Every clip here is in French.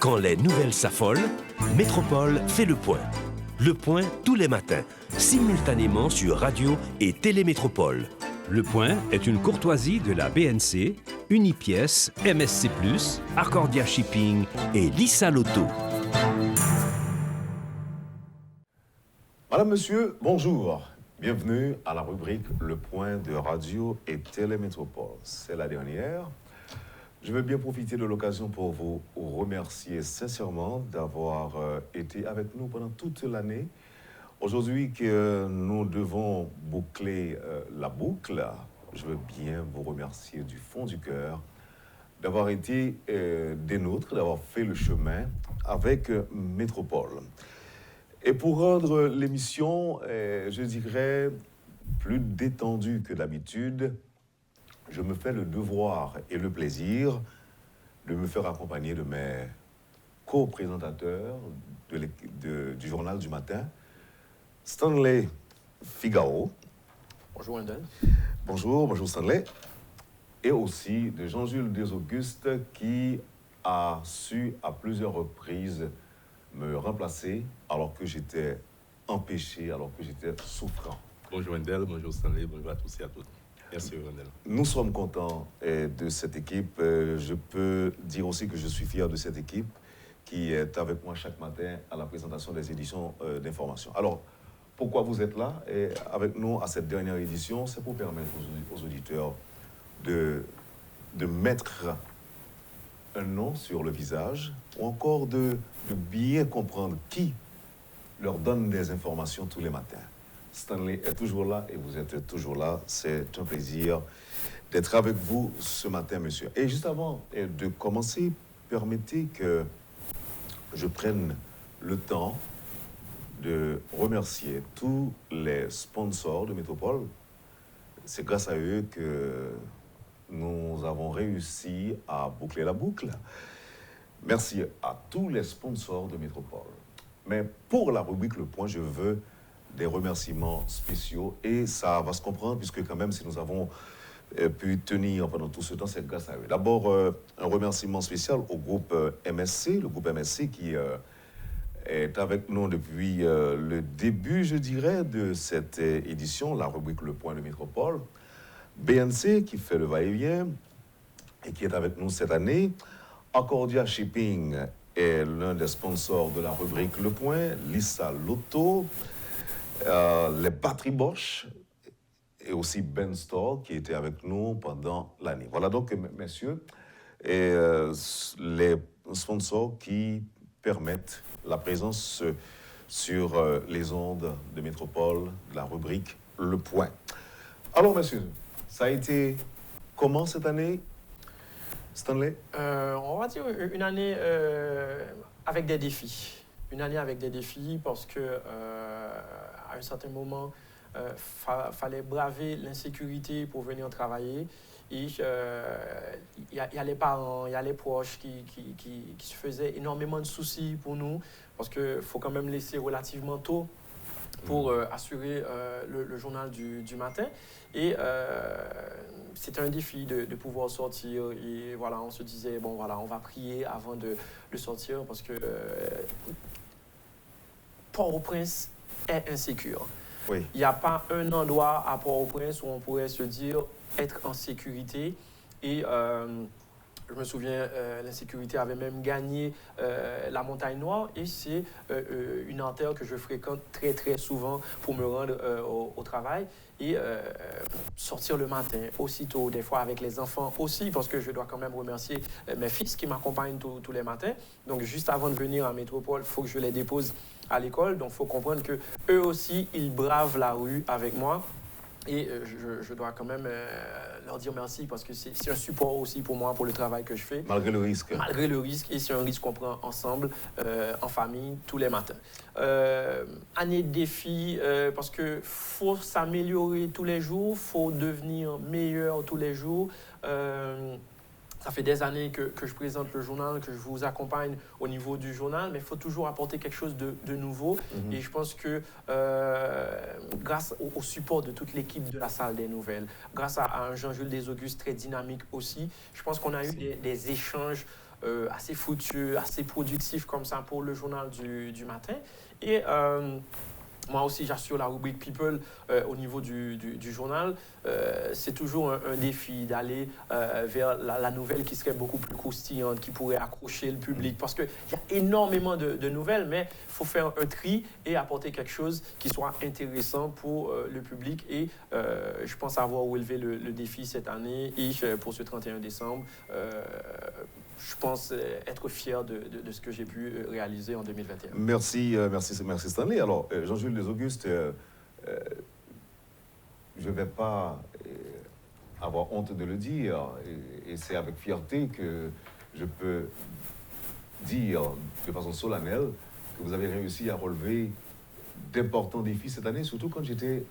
Quand les nouvelles s'affolent, Métropole fait le point. Le point tous les matins, simultanément sur Radio et Télémétropole. Le point est une courtoisie de la BNC, Unipièce, MSC+, Accordia Shipping et Lisa Lotto. Madame, monsieur, bonjour. Bienvenue à la rubrique Le Point de Radio et Télémétropole. C'est la dernière. Je veux bien profiter de l'occasion pour vous remercier sincèrement d'avoir été avec nous pendant toute l'année. Aujourd'hui que nous devons boucler la boucle, je veux bien vous remercier du fond du cœur d'avoir été des nôtres, d'avoir fait le chemin avec Métropole. Et pour rendre l'émission, je dirais, plus détendue que d'habitude, je me fais le devoir et le plaisir de me faire accompagner de mes co-présentateurs du journal du matin, Stanley Figaro. Bonjour Wendell. Bonjour Stanley. Et aussi de Jean-Jules Desaugustes qui a su à plusieurs reprises me remplacer alors que j'étais empêché, alors que j'étais souffrant. Bonjour Wendell, bonjour Stanley, bonjour à tous et à toutes. Merci Wendell. Nous sommes contents de cette équipe. Je peux dire aussi que je suis fier de cette équipe qui est avec moi chaque matin à la présentation des éditions d'information. Alors, pourquoi vous êtes là et avec nous à cette dernière édition? C'est pour permettre aux auditeurs de mettre un nom sur le visage ou encore de bien comprendre qui leur donne des informations tous les matins. Stanley est toujours là et vous êtes toujours là. C'est un plaisir d'être avec vous ce matin, monsieur. Et juste avant de commencer, permettez que je prenne le temps de remercier tous les sponsors de Métropole. C'est grâce à eux que nous avons réussi à boucler la boucle. Merci à tous les sponsors de Métropole. Mais pour la rubrique Le Point, je veux des remerciements spéciaux et ça va se comprendre puisque quand même si nous avons pu tenir pendant tout ce temps, c'est grâce à eux. D'abord, un remerciement spécial au groupe MSC, le groupe MSC qui est avec nous depuis le début, je dirais, de cette édition, la rubrique Le Point de Métropole. BNC qui fait le va-et-vient et qui est avec nous cette année. Accordia Shipping est l'un des sponsors de la rubrique Le Point. Lisa Lotto, les batteries Bosch et aussi Ben Store qui était avec nous pendant l'année. Voilà donc, messieurs, les sponsors qui permettent la présence sur les ondes de Métropole de la rubrique Le Point. Alors, messieurs, ça a été comment cette année, Stanley? On va dire une année avec des défis. Une année avec des défis parce que à un certain moment, fallait braver l'insécurité pour venir travailler. Et il y a les parents, il y a les proches qui se faisaient énormément de soucis pour nous parce qu'il faut quand même laisser relativement tôt pour assurer le journal du matin. Et c'était un défi de pouvoir sortir. Et voilà, on se disait, bon voilà, on va prier avant de sortir parce que Port-au-Prince est insécure. Oui. Il n'y a pas un endroit à Port-au-Prince où on pourrait se dire être en sécurité. Et je me souviens, l'insécurité avait même gagné la Montagne Noire. Et c'est une artère que je fréquente très, très souvent pour me rendre au travail. Et sortir le matin, aussitôt, des fois avec les enfants aussi, parce que je dois quand même remercier mes fils qui m'accompagnent tous les matins. Donc, juste avant de venir à Métropole, il faut que je les dépose à l'école. Donc, il faut comprendre qu'eux aussi, ils bravent la rue avec moi. Et je dois quand même leur dire merci parce que c'est un support aussi pour moi, pour le travail que je fais. Malgré le risque. Malgré le risque, et c'est un risque qu'on prend ensemble, en famille, tous les matins. Année de défi, parce qu'il faut s'améliorer tous les jours, il faut devenir meilleur tous les jours. Ça fait des années que je présente le journal, que je vous accompagne au niveau du journal, mais il faut toujours apporter quelque chose de nouveau. Et je pense que grâce au support de toute l'équipe de la salle des nouvelles, grâce à un Jean-Jules Desaugustes très dynamique aussi, je pense qu'on a eu des échanges assez fructueux, assez productif comme ça pour le journal du matin. Et moi aussi, j'assure la rubrique People au niveau du journal. C'est toujours un défi d'aller vers la nouvelle qui serait beaucoup plus croustillante, qui pourrait accrocher le public. Parce qu'il y a énormément de nouvelles, mais il faut faire un tri et apporter quelque chose qui soit intéressant pour le public. Et je pense avoir relevé le défi cette année et pour ce 31 décembre. Je pense être fier de ce que j'ai pu réaliser en 2021. Merci Stanley. Alors, Jean-Jules Desauguste, je ne vais pas avoir honte de le dire, et c'est avec fierté que je peux dire de façon solennelle que vous avez réussi à relever d'importants défis cette année, surtout quand j'étais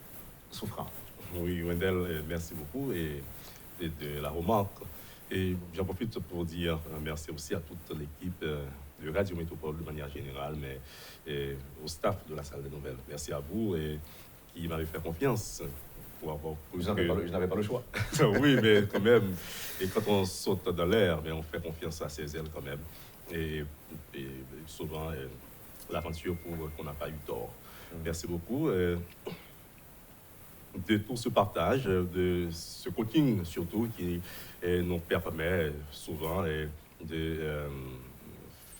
souffrant. Oui, Wendell, merci beaucoup et de la remarque. Et j'en profite pour dire merci aussi à toute l'équipe de Radio Métropole de manière générale, mais au staff de la salle des nouvelles. Merci à vous et qui m'avez fait confiance pour avoir... Je n'avais pas le choix. Oui, mais quand même, et quand on saute dans l'air, on fait confiance à ses ailes quand même. Et souvent, l'aventure prouve qu'on n'a pas eu tort. Merci beaucoup. De tout ce partage, de ce coaching surtout qui nous permet souvent de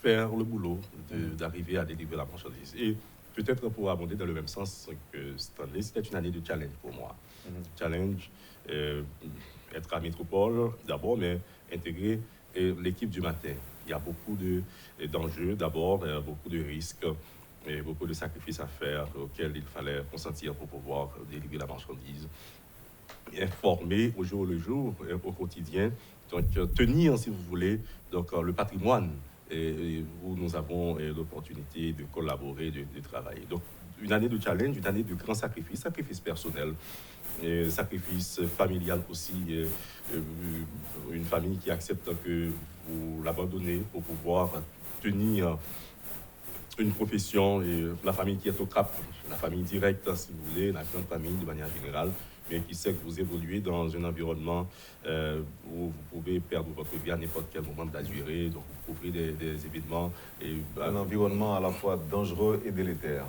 faire le boulot, d'arriver à délivrer la marchandise. Et peut-être pour abonder dans le même sens que Stanley, c'était une année de challenge pour moi. Challenge, être à Métropole d'abord, mais intégrer l'équipe du matin. Il y a beaucoup d'enjeux d'abord, beaucoup de risques. Et beaucoup de sacrifices à faire auxquels il fallait consentir pour pouvoir délivrer la marchandise, informer au jour le jour, au quotidien, donc tenir, si vous voulez, donc, le patrimoine où nous avons l'opportunité de collaborer, de travailler. Donc, une année de challenge, une année de grands sacrifices, sacrifices personnels, sacrifices familial aussi, une famille qui accepte que vous l'abandonnez pour pouvoir tenir une profession et la famille qui est au cap, la famille directe, si vous voulez, la grande famille de manière générale, mais qui sait que vous évoluez dans un environnement où vous pouvez perdre votre vie à n'importe quel moment de la durée, donc vous couvrez des événements. Un environnement à la fois dangereux et délétère.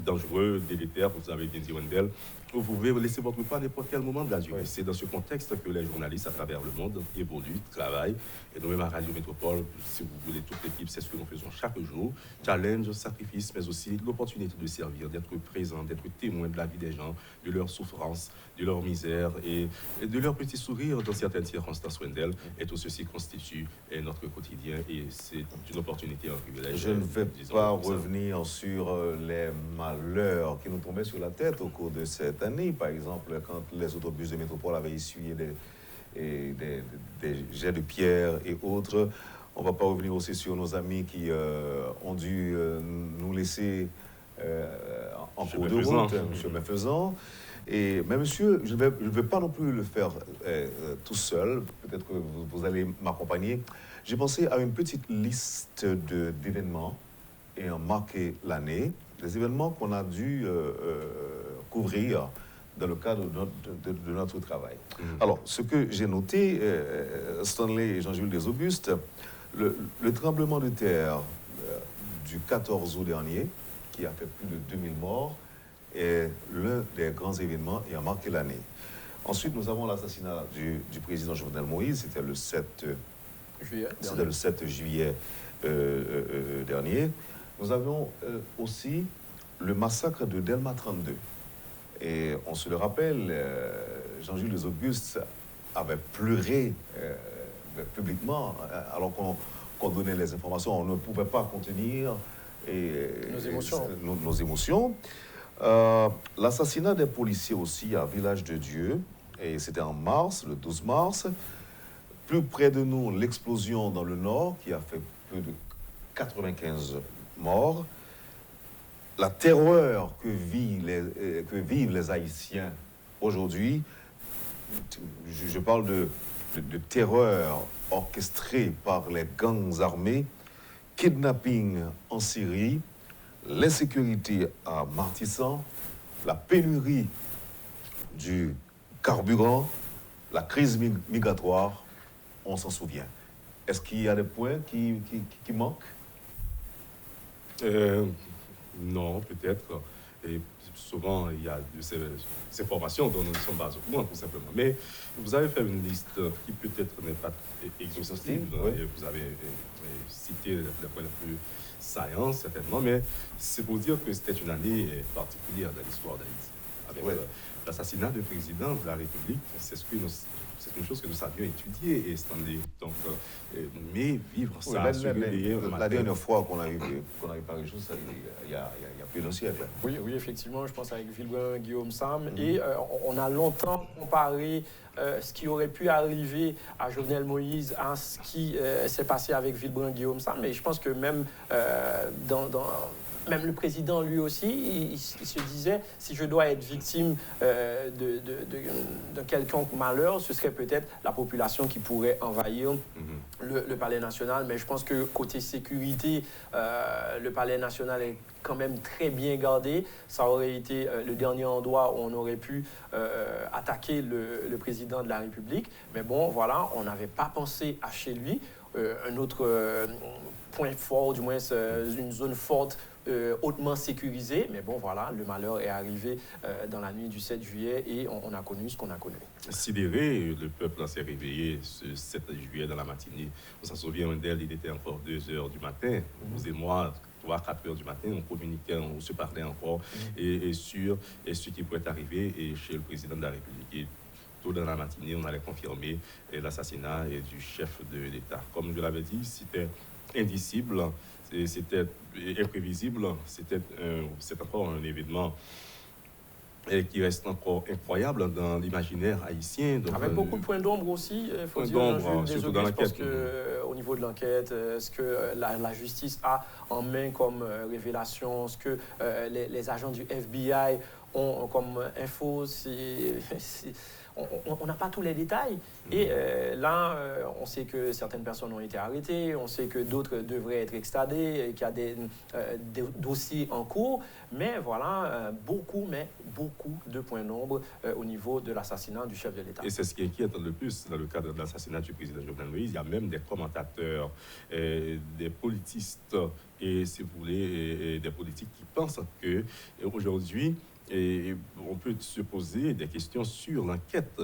Dangereux, délétère, vous avez bien dit Wendell, vous pouvez laisser votre pas à n'importe quel moment de la durée. Oui. C'est dans ce contexte que les journalistes à travers le monde évoluent, travaillent. Et nous-mêmes à Radio Métropole, si vous voulez, toute l'équipe, c'est ce que nous faisons chaque jour. Challenge, sacrifice, mais aussi l'opportunité de servir, d'être présent, d'être témoin de la vie des gens, de leurs souffrances, de leur misère et de leurs petits sourires dans certaines circonstances, Wendell. Et tout ceci constitue notre quotidien et c'est une opportunité, un privilège. Je ne vais pas revenir sur les malheurs qui nous tombaient sur la tête au cours de cette année. Par exemple, quand les autobus de Métropole avaient essuyé des jets de pierre et autres. On ne va pas revenir aussi sur nos amis qui ont dû nous laisser en cours de route, chemin faisant. Mais monsieur, je ne vais pas non plus le faire tout seul. Peut-être que vous allez m'accompagner. J'ai pensé à une petite liste d'événements et en marquer l'année. Des événements qu'on a dû couvrir dans le cadre de notre travail. Alors, ce que j'ai noté, Stanley et Jean-Jules Desauguste, le tremblement de terre du 14 août dernier, qui a fait plus de 2000 morts, est l'un des grands événements et a marqué l'année. Ensuite, nous avons l'assassinat du président Jovenel Moïse, c'était le 7 juillet dernier. Nous avions aussi le massacre de Delma 32. Et on se le rappelle, Jean-Jules Desauguste avait pleuré publiquement alors qu'on donnait les informations. On ne pouvait pas contenir nos émotions. L'assassinat des policiers aussi à Village de Dieu, et c'était en mars, le 12 mars. Plus près de nous, l'explosion dans le nord qui a fait plus de 95 morts. La terreur que vivent les Haïtiens aujourd'hui, je parle de terreur orchestrée par les gangs armés, kidnapping en Syrie, l'insécurité à Martissan, la pénurie du carburant, la crise migratoire, on s'en souvient. Est-ce qu'il y a des points qui manquent? Non, peut-être. Et souvent, il y a de ces formations dont nous sommes basés au moins, tout simplement. Mais vous avez fait une liste qui peut-être n'est pas exhaustive. Oui. Et vous avez cité les points les plus saillants, certainement. Mais c'est pour dire que c'était une année particulière dans l'histoire d'Haïti. Avec l'assassinat du président de la République, c'est une chose que nous savions étudier et Stanley. Donc, mais vivre ça, se réveiller la dernière fois qu'on a eu parlé de choses, il y a plus d'un siècle. Oui, effectivement, je pense avec Vilbrun Guillaume Sam. Et on a longtemps comparé ce qui aurait pu arriver à Jovenel Moïse à ce qui s'est passé avec Vilbrun Guillaume Sam. Mais je pense que même même le président, lui aussi, il se disait, si je dois être victime de quelconque malheur, ce serait peut-être la population qui pourrait envahir le Palais national. Mais je pense que côté sécurité, le Palais national est quand même très bien gardé. Ça aurait été le dernier endroit où on aurait pu attaquer le président de la République. Mais bon, voilà, on n'avait pas pensé à chez lui. Un autre point fort, du moins une zone forte, hautement sécurisée. Mais bon, voilà, le malheur est arrivé dans la nuit du 7 juillet et on a connu ce qu'on a connu. Sidéré, le peuple s'est réveillé ce 7 juillet dans la matinée. On s'en souvient, il était encore 2 heures du matin. Vous et moi, 3-4 heures du matin, on communiquait, on se parlait encore et sur ce qui pourrait arriver chez le président de la République. Et tôt dans la matinée, on allait confirmer l'assassinat du chef de l'État. Comme je l'avais dit, c'était indicible, c'était imprévisible, c'est encore un événement qui reste encore incroyable dans l'imaginaire haïtien. Donc, avec beaucoup de points d'ombre aussi, il faut dire, surtout dans l'enquête. Au niveau de l'enquête, ce que la justice a en main comme révélation, ce que les agents du FBI ont comme info, on n'a pas tous les détails. Et là, on sait que certaines personnes ont été arrêtées, on sait que d'autres devraient être extradées, qu'il y a des dossiers en cours. Mais voilà, beaucoup de points d'ombre au niveau de l'assassinat du chef de l'État. Et c'est ce qui inquiète le plus dans le cadre de l'assassinat du président Jovenel Moïse. Il y a même des commentateurs, des politistes et, si vous voulez, des politiques qui pensent qu'aujourd'hui, et on peut se poser des questions sur l'enquête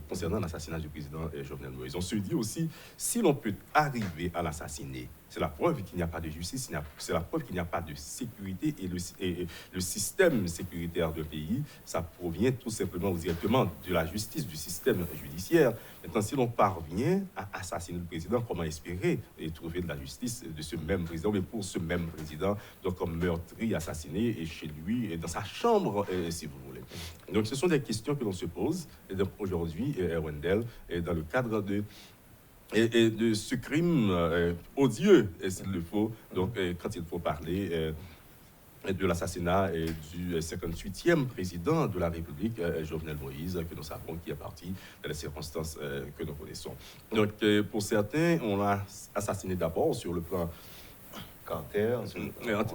concernant l'assassinat du président Jovenel Moïse. On se dit aussi, si l'on peut arriver à l'assassiner, c'est la preuve qu'il n'y a pas de justice, c'est la preuve qu'il n'y a pas de sécurité et le système sécuritaire du pays, ça provient tout simplement ou directement de la justice, du système judiciaire. Maintenant, si l'on parvient à assassiner le président, comment espérer trouver de la justice de ce même président, mais pour ce même président, donc comme meurtrier, assassiné, et chez lui, et dans sa chambre, si vous voulez. Donc, ce sont des questions que l'on se pose aujourd'hui, Wendell, dans le cadre de ce crime odieux, s'il le faut, donc quand il faut parler de l'assassinat du 58e président de la République, Jovenel Moïse, que nous savons qui est parti dans les circonstances que nous connaissons. Donc, pour certains, on l'a assassiné d'abord sur le plan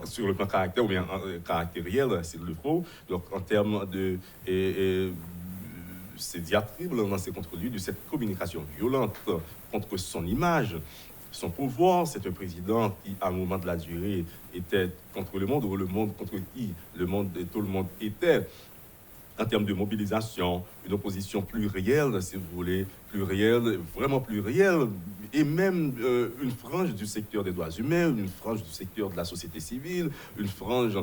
sur le plan caractère ou bien caractériel, s'il le faut, donc en termes de ces diatribes lancées contre lui, de cette communication violente contre son image, son pouvoir. C'est un président qui, à un moment de la durée, était contre le monde, ou le monde contre qui tout le monde était. En termes de mobilisation, une opposition plurielle, si vous voulez, plurielle, vraiment plurielle, et même une frange du secteur des droits humains, une frange du secteur de la société civile, une frange,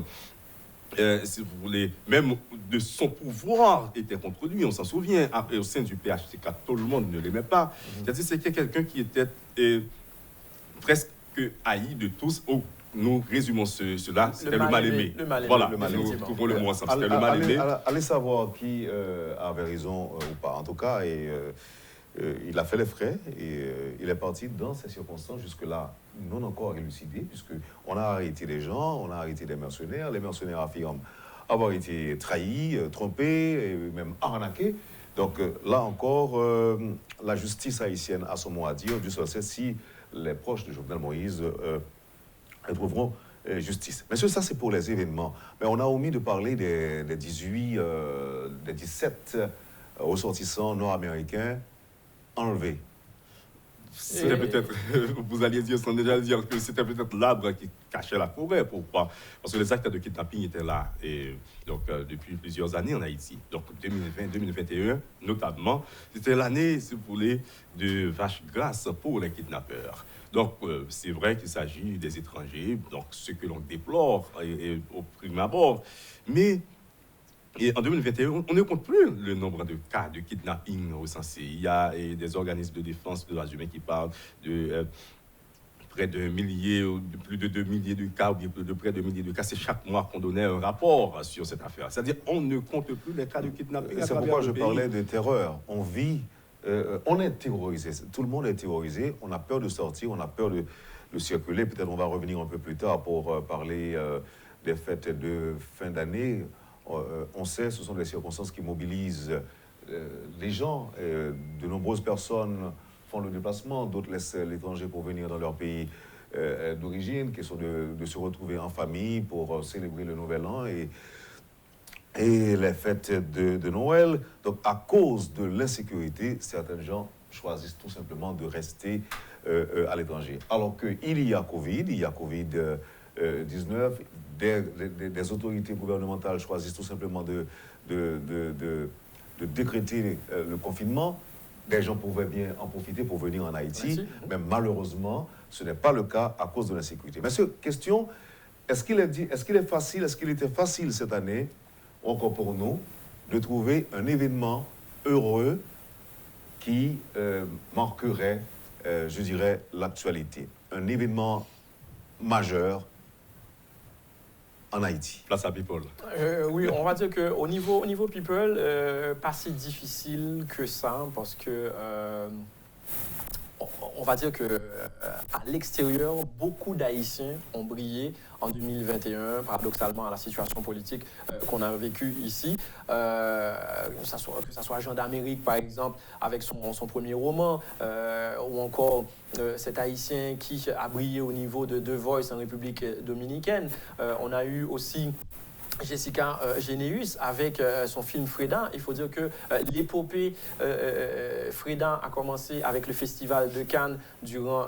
si vous voulez, même de son pouvoir était contre lui, on s'en souvient, au sein du PHTK, tout le monde ne l'aimait pas. C'est-à-dire que c'était quelqu'un qui était presque haï de tous. Nous résumons cela, c'était le mal-aimé. Voilà, nous trouvons le mot ensemble, c'était le mal-aimé. Allez savoir qui avait raison ou pas. En tout cas, il a fait les frais et il est parti dans ces circonstances jusque-là non encore élucidées, puisqu'on a arrêté des gens, on a arrêté des mercenaires. Les mercenaires affirment avoir été trahis, trompés et même arnaqués. Donc là encore, la justice haïtienne a son mot à dire, du seul si les proches de Jovenel Moïse trouveront justice. Mais ça, c'est pour les événements. Mais on a omis de parler des 17 ressortissants nord-américains enlevés. c'était peut-être, vous alliez dire, sans déjà dire que c'était peut-être l'arbre qui cachait la forêt. Pourquoi? Parce que les actes de kidnapping étaient là, et donc depuis plusieurs années en Haïti. Donc 2020, 2021, notamment, c'était l'année, si vous voulez, de vache grasse pour les kidnappeurs. Donc, c'est vrai qu'il s'agit des étrangers, donc ce que l'on déplore au prime abord. Mais et en 2021, on ne compte plus le nombre de cas de kidnapping recensés. Il y a des organismes de défense des droits humains qui parlent de près de milliers, de plus de 2 milliers de cas, ou bien de près de milliers de cas. C'est chaque mois qu'on donnait un rapport sur cette affaire. C'est-à-dire qu'on ne compte plus les cas de kidnapping. C'est pourquoi je parlais de terreur. On vit, on est terrorisé. Tout le monde est terrorisé. On a peur de sortir, on a peur de circuler. Peut-être on va revenir un peu plus tard pour parler des fêtes de fin d'année. On sait, ce sont des circonstances qui mobilisent les gens. De nombreuses personnes font le déplacement, d'autres laissent l'étranger pour venir dans leur pays d'origine, qui sont de se retrouver en famille pour célébrer le Nouvel An et les fêtes de Noël. Donc, à cause de l'insécurité, certains gens choisissent tout simplement de rester à l'étranger. Alors qu'il y a Covid-19, des autorités gouvernementales choisissent tout simplement de décréter le confinement. Des gens pouvaient bien en profiter pour venir en Haïti, mais malheureusement, ce n'est pas le cas à cause de l'insécurité. Mais cette question, est-ce qu'il était facile cette année, encore pour nous, de trouver un événement heureux qui marquerait, je dirais, l'actualité? Un événement majeur en Haïti. Place à People. Oui, on va dire qu'au niveau People, pas si difficile que ça, parce que on va dire que à l'extérieur, beaucoup d'Haïtiens ont brillé en 2021, paradoxalement à la situation politique qu'on a vécue ici. Que ça soit Jean d'Amérique, par exemple, avec son premier roman, ou encore cet Haïtien qui a brillé au niveau de The Voice en République dominicaine. On a eu aussi Jessica Généus avec son film Fredan. Il faut dire que l'épopée Fredan a commencé avec le Festival de Cannes durant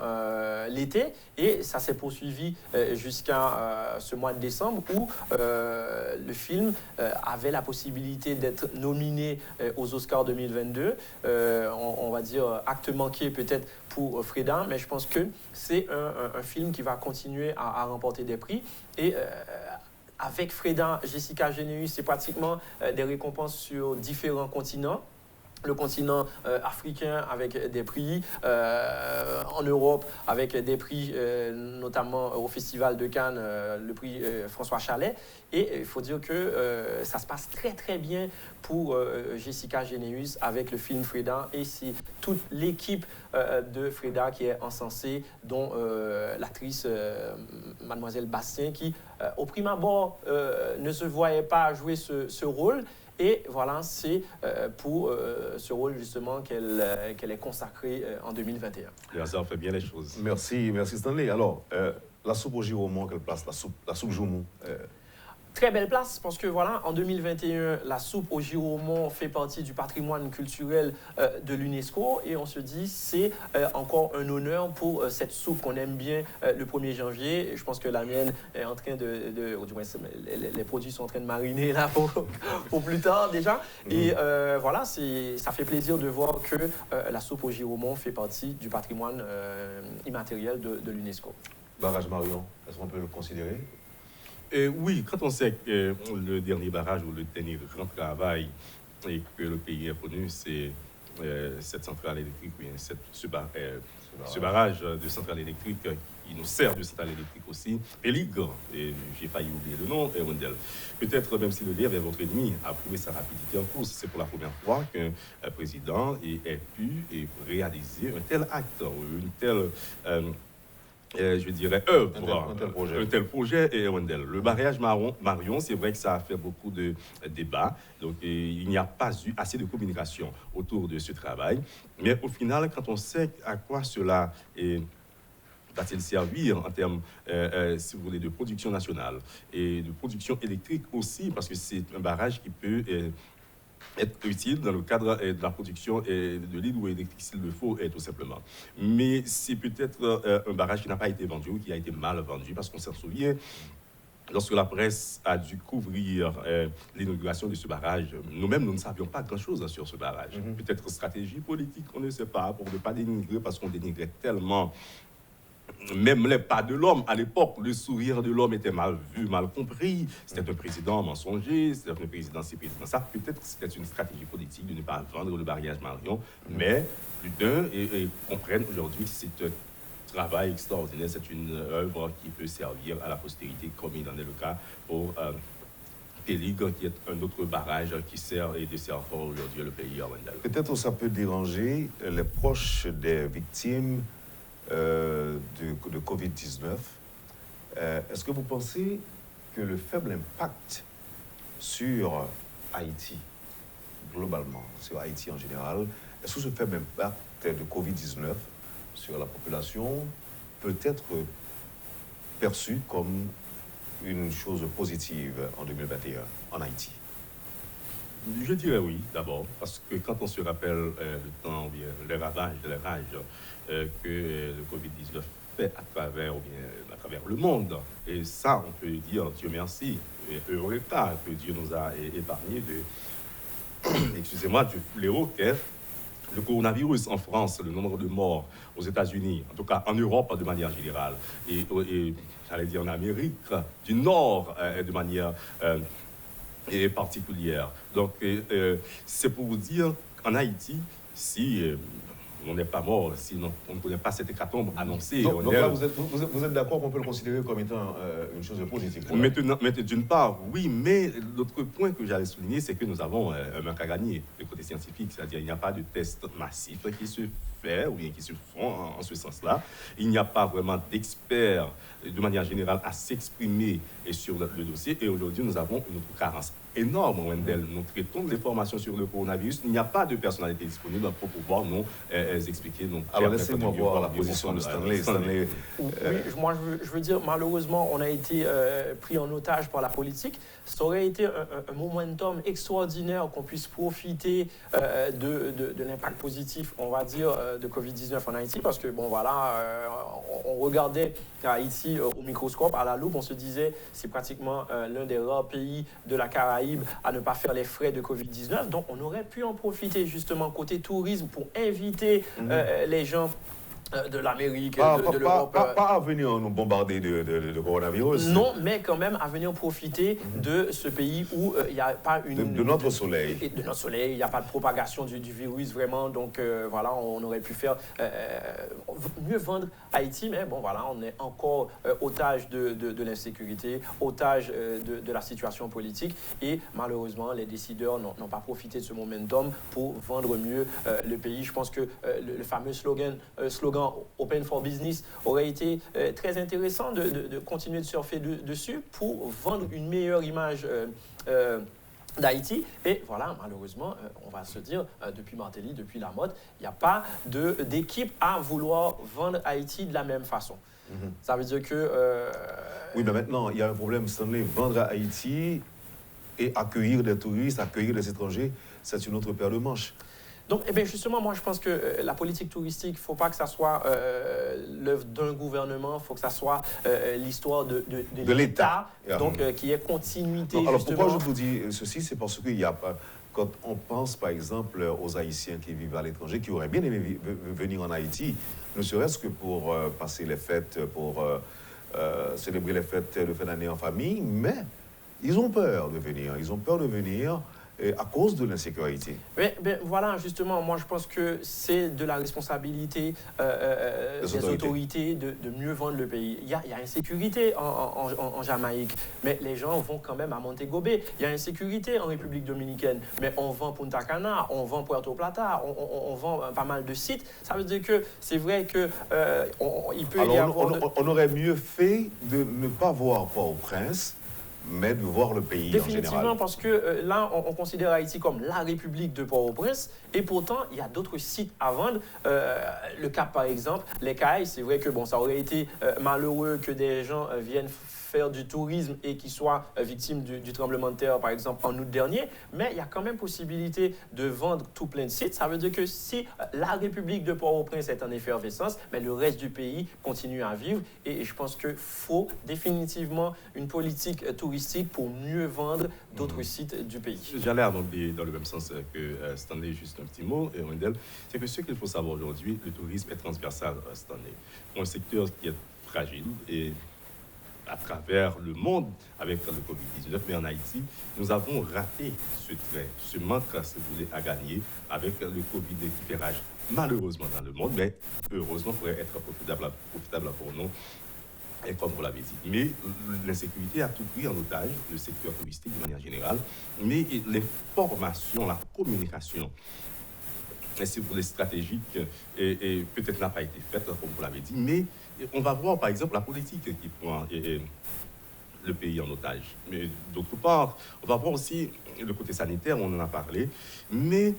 l'été et ça s'est poursuivi jusqu'à ce mois de décembre où le film avait la possibilité d'être nominé aux Oscars 2022. On va dire acte manqué peut-être pour Fredan, mais je pense que c'est un film qui va continuer à remporter des prix et avec Fredan, Jessica Généus, c'est pratiquement des récompenses sur différents continents. Le continent africain avec des prix, en Europe avec des prix, notamment au Festival de Cannes, le prix François Chalet. Et il faut dire que ça se passe très très bien pour Jessica Généus avec le film Fredan. Et c'est toute l'équipe de Fredan qui est encensée, dont l'actrice Mademoiselle Bastien, qui au prime abord ne se voyait pas jouer ce rôle. Et voilà, c'est pour ce rôle justement qu'elle est consacrée en 2021. Le hasard fait bien les choses. Merci Stanley. Alors, la soupe au giromon, quelle place? La soupe joumou Très belle place parce que voilà, en 2021, la soupe au giromon fait partie du patrimoine culturel de l'UNESCO et on se dit c'est encore un honneur pour cette soupe qu'on aime bien le 1er janvier. Je pense que la mienne est en train les produits sont en train de mariner là pour plus tard déjà. Et voilà, ça fait plaisir de voir que la soupe au giromon fait partie du patrimoine immatériel de l'UNESCO. Barrage Marion, est-ce qu'on peut le considérer? Oui, quand on sait que le dernier barrage ou le dernier grand travail et que le pays est connu, c'est cette centrale électrique, oui, ce barrage de centrale électrique qui nous sert de centrale électrique aussi, Péligre, et j'ai failli oublier le nom, Wendel. Peut-être même si le lien avec votre ennemi a prouvé sa rapidité en course, c'est pour la première fois qu'un président ait pu réaliser un tel acte, une telle... je dirais œuvre, un tel projet et Wendel. Le barrage Marion, c'est vrai que ça a fait beaucoup de débats, donc il n'y a pas eu assez de communication autour de ce travail, mais au final, quand on sait à quoi cela va-t-il servir en termes, si vous voulez, de production nationale et de production électrique aussi, parce que c'est un barrage qui peut être utile dans le cadre de la production de l'hydroélectrique s'il le faut, tout simplement. Mais c'est peut-être un barrage qui n'a pas été vendu ou qui a été mal vendu, parce qu'on s'en souvient, lorsque la presse a dû couvrir l'inauguration de ce barrage, nous-mêmes, nous ne savions pas grand-chose sur ce barrage. Peut-être stratégie politique, on ne sait pas, pour ne pas dénigrer, parce qu'on dénigrait tellement. Même les pas de l'homme, à l'époque, le sourire de l'homme était mal vu, mal compris. C'était un président mensonger, c'était un président ci, président ça. Peut-être que c'était une stratégie politique de ne pas vendre le barrage Marion, mais plus d'un comprennent aujourd'hui que c'est un travail extraordinaire, c'est une œuvre qui peut servir à la postérité, comme il en est le cas pour Télig, qui est un autre barrage qui sert et dessert fort aujourd'hui le pays Rwanda. Peut-être que ça peut déranger les proches des victimes de Covid-19. Est-ce que vous pensez que le faible impact sur Haïti, globalement, sur Haïti en général, est-ce que ce faible impact de Covid-19 sur la population peut être perçu comme une chose positive en 2021 en Haïti? Je dirais oui, d'abord, parce que quand on se rappelle le temps, les ravages que le Covid-19 fait à travers le monde, et ça, on peut dire Dieu merci, et heureux cas que Dieu nous a épargné excusez-moi, du fléau qu'est le coronavirus en France, le nombre de morts aux États-Unis, en tout cas en Europe de manière générale, et j'allais dire en Amérique du Nord de manière particulière. Donc, c'est pour vous dire qu'en Haïti, si on n'est pas mort, si on ne connaît pas cette hécatombe annoncée. Donc là, vous êtes d'accord qu'on peut le considérer comme étant une chose positive? Maintenant, d'une part, oui, mais l'autre point que j'allais souligner, c'est que nous avons un manque à gagner du côté scientifique, c'est-à-dire il n'y a pas de tests massifs qui se fait ou bien qui se font en ce sens-là. Il n'y a pas vraiment d'experts de manière générale à s'exprimer sur le dossier, et aujourd'hui nous avons une autre carence énorme, Wendell. Nous traitons des formations sur le coronavirus, il n'y a pas de personnalité disponible pour pouvoir nous expliquer. Alors laissez-moi voir la position de Stanley. Oui, moi je veux dire, malheureusement, on a été pris en otage par la politique. Ça aurait été un momentum extraordinaire qu'on puisse profiter de l'impact positif, on va dire, de Covid-19 en Haïti, parce que, bon, voilà, on regardait Haïti au microscope, à la loupe, on se disait, c'est pratiquement l'un des rares pays de la Caraïbe à ne pas faire les frais de Covid-19, donc on aurait pu en profiter, justement, côté tourisme, pour inviter les gens de l'Amérique, de l'Europe. Pas à venir nous bombarder de coronavirus. Non, mais quand même à venir profiter de ce pays où il n'y a pas une... De notre soleil. De notre soleil, il n'y a pas de propagation du virus, vraiment. Donc, voilà, on aurait pu faire... mieux vendre Haïti, mais bon, voilà, on est encore otage de l'insécurité, otage de la situation politique. Et malheureusement, les décideurs n'ont pas profité de ce momentum pour vendre mieux le pays. Je pense que le fameux slogan Open for Business aurait été très intéressant de continuer de surfer dessus pour vendre une meilleure image d'Haïti. Et voilà, malheureusement, on va se dire, depuis Martelly, depuis Lamotte, il n'y a pas d'équipe à vouloir vendre Haïti de la même façon. Ça veut dire que... Oui, mais maintenant, il y a un problème, Stanley. Vendre à Haïti et accueillir des touristes, accueillir des étrangers, c'est une autre paire de manches. Donc, eh bien, justement, moi, je pense que la politique touristique, il ne faut pas que ça soit l'œuvre d'un gouvernement, il faut que ça soit l'histoire de l'État, donc qui est continuité, non, alors, justement. pourquoi je vous dis ceci? C'est parce qu'il n'y a pas... Quand on pense, par exemple, aux Haïtiens qui vivent à l'étranger, qui auraient bien aimé venir en Haïti, ne serait-ce que pour passer les fêtes, pour célébrer les fêtes de fin d'année en famille, mais ils ont peur de venir. Ils ont peur de venir à cause de l'insécurité. Mais voilà, justement, moi je pense que c'est de la responsabilité des autorités de mieux vendre le pays. Il y a insécurité en Jamaïque, mais les gens vont quand même à Montego Bay. Il y a insécurité en République dominicaine, mais on vend Punta Cana, on vend Puerto Plata, on vend pas mal de sites. Ça veut dire que c'est vrai que il peut y avoir... On aurait mieux fait de ne pas voir Port-au-Prince, mais de voir le pays en Définitivement, général. parce que là, on considère Haïti comme la République de Port-au-Prince, et pourtant, il y a d'autres sites à vendre. Le Cap, par exemple, les Cayes, c'est vrai que bon, ça aurait été malheureux que des gens viennent faire du tourisme et qu'ils soient victimes du tremblement de terre, par exemple, en août dernier, mais il y a quand même possibilité de vendre tout plein de sites. Ça veut dire que si la République de Port-au-Prince est en effervescence, mais le reste du pays continue à vivre, et je pense qu'il faut définitivement une politique touristique pour mieux vendre d'autres sites du pays. J'allais aborder dans le même sens que Stanley, juste un petit mot, et Wendell, c'est que ce qu'il faut savoir aujourd'hui, le tourisme est transversal, Stanley. Pour un secteur qui est fragile et à travers le monde avec le Covid-19, mais en Haïti, nous avons raté ce train, ce manque, si vous voulez, à gagner avec le Covid qui fait rage, malheureusement dans le monde, mais heureusement pourrait être profitable pour nous, et comme vous l'avez dit. Mais l'insécurité a tout pris en otage, le secteur touristique de manière générale, mais l'information, la communication, si vous voulez, stratégique, et peut-être n'a pas été faite, comme vous l'avez dit, mais on va voir, par exemple, la politique qui prend le pays en otage. Mais d'autre part, on va voir aussi le côté sanitaire, on en a parlé, mais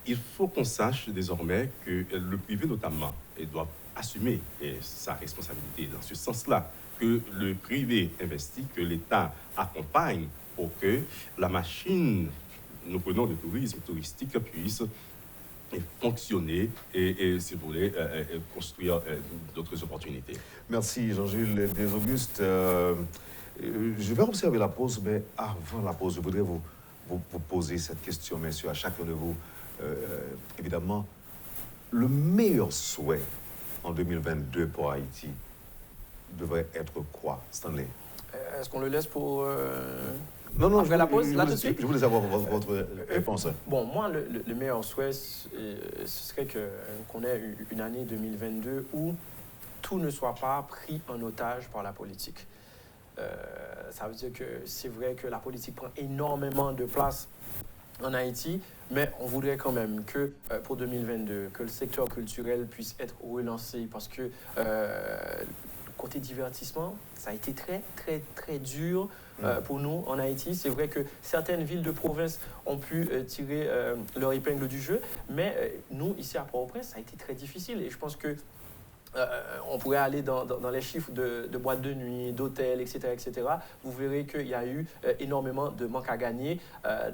il faut qu'on sache désormais que le privé, notamment, doit assumer sa responsabilité dans ce sens-là, que le privé investit, que l'État accompagne pour que la machine, nous prenons le tourisme touristique, puisse fonctionner et si vous voulez, construire d'autres opportunités. Merci Jean-Jules Desauguste. Je vais observer la pause, mais avant la pause, je voudrais vous poser cette question, messieurs, à chacun de vous. Évidemment, le meilleur souhait en 2022 pour Haïti devrait être quoi, Stanley? Est-ce qu'on le laisse pour... Non, après la pause, là tout de suite? Je voulais avoir votre réponse. Bon, moi, le meilleur souhait, ce serait qu'on ait une année 2022 où tout ne soit pas pris en otage par la politique. Ça veut dire que c'est vrai que la politique prend énormément de place en Haïti, mais on voudrait quand même que pour 2022, que le secteur culturel puisse être relancé parce que côté divertissement, ça a été très, très, très dur pour nous en Haïti. C'est vrai que certaines villes de province ont pu tirer leur épingle du jeu, mais nous, ici à Port-au-Prince, ça a été très difficile. Et je pense que on pourrait aller dans les chiffres de boîtes de nuit, d'hôtels, etc., etc. Vous verrez qu'il y a eu énormément de manque à gagner.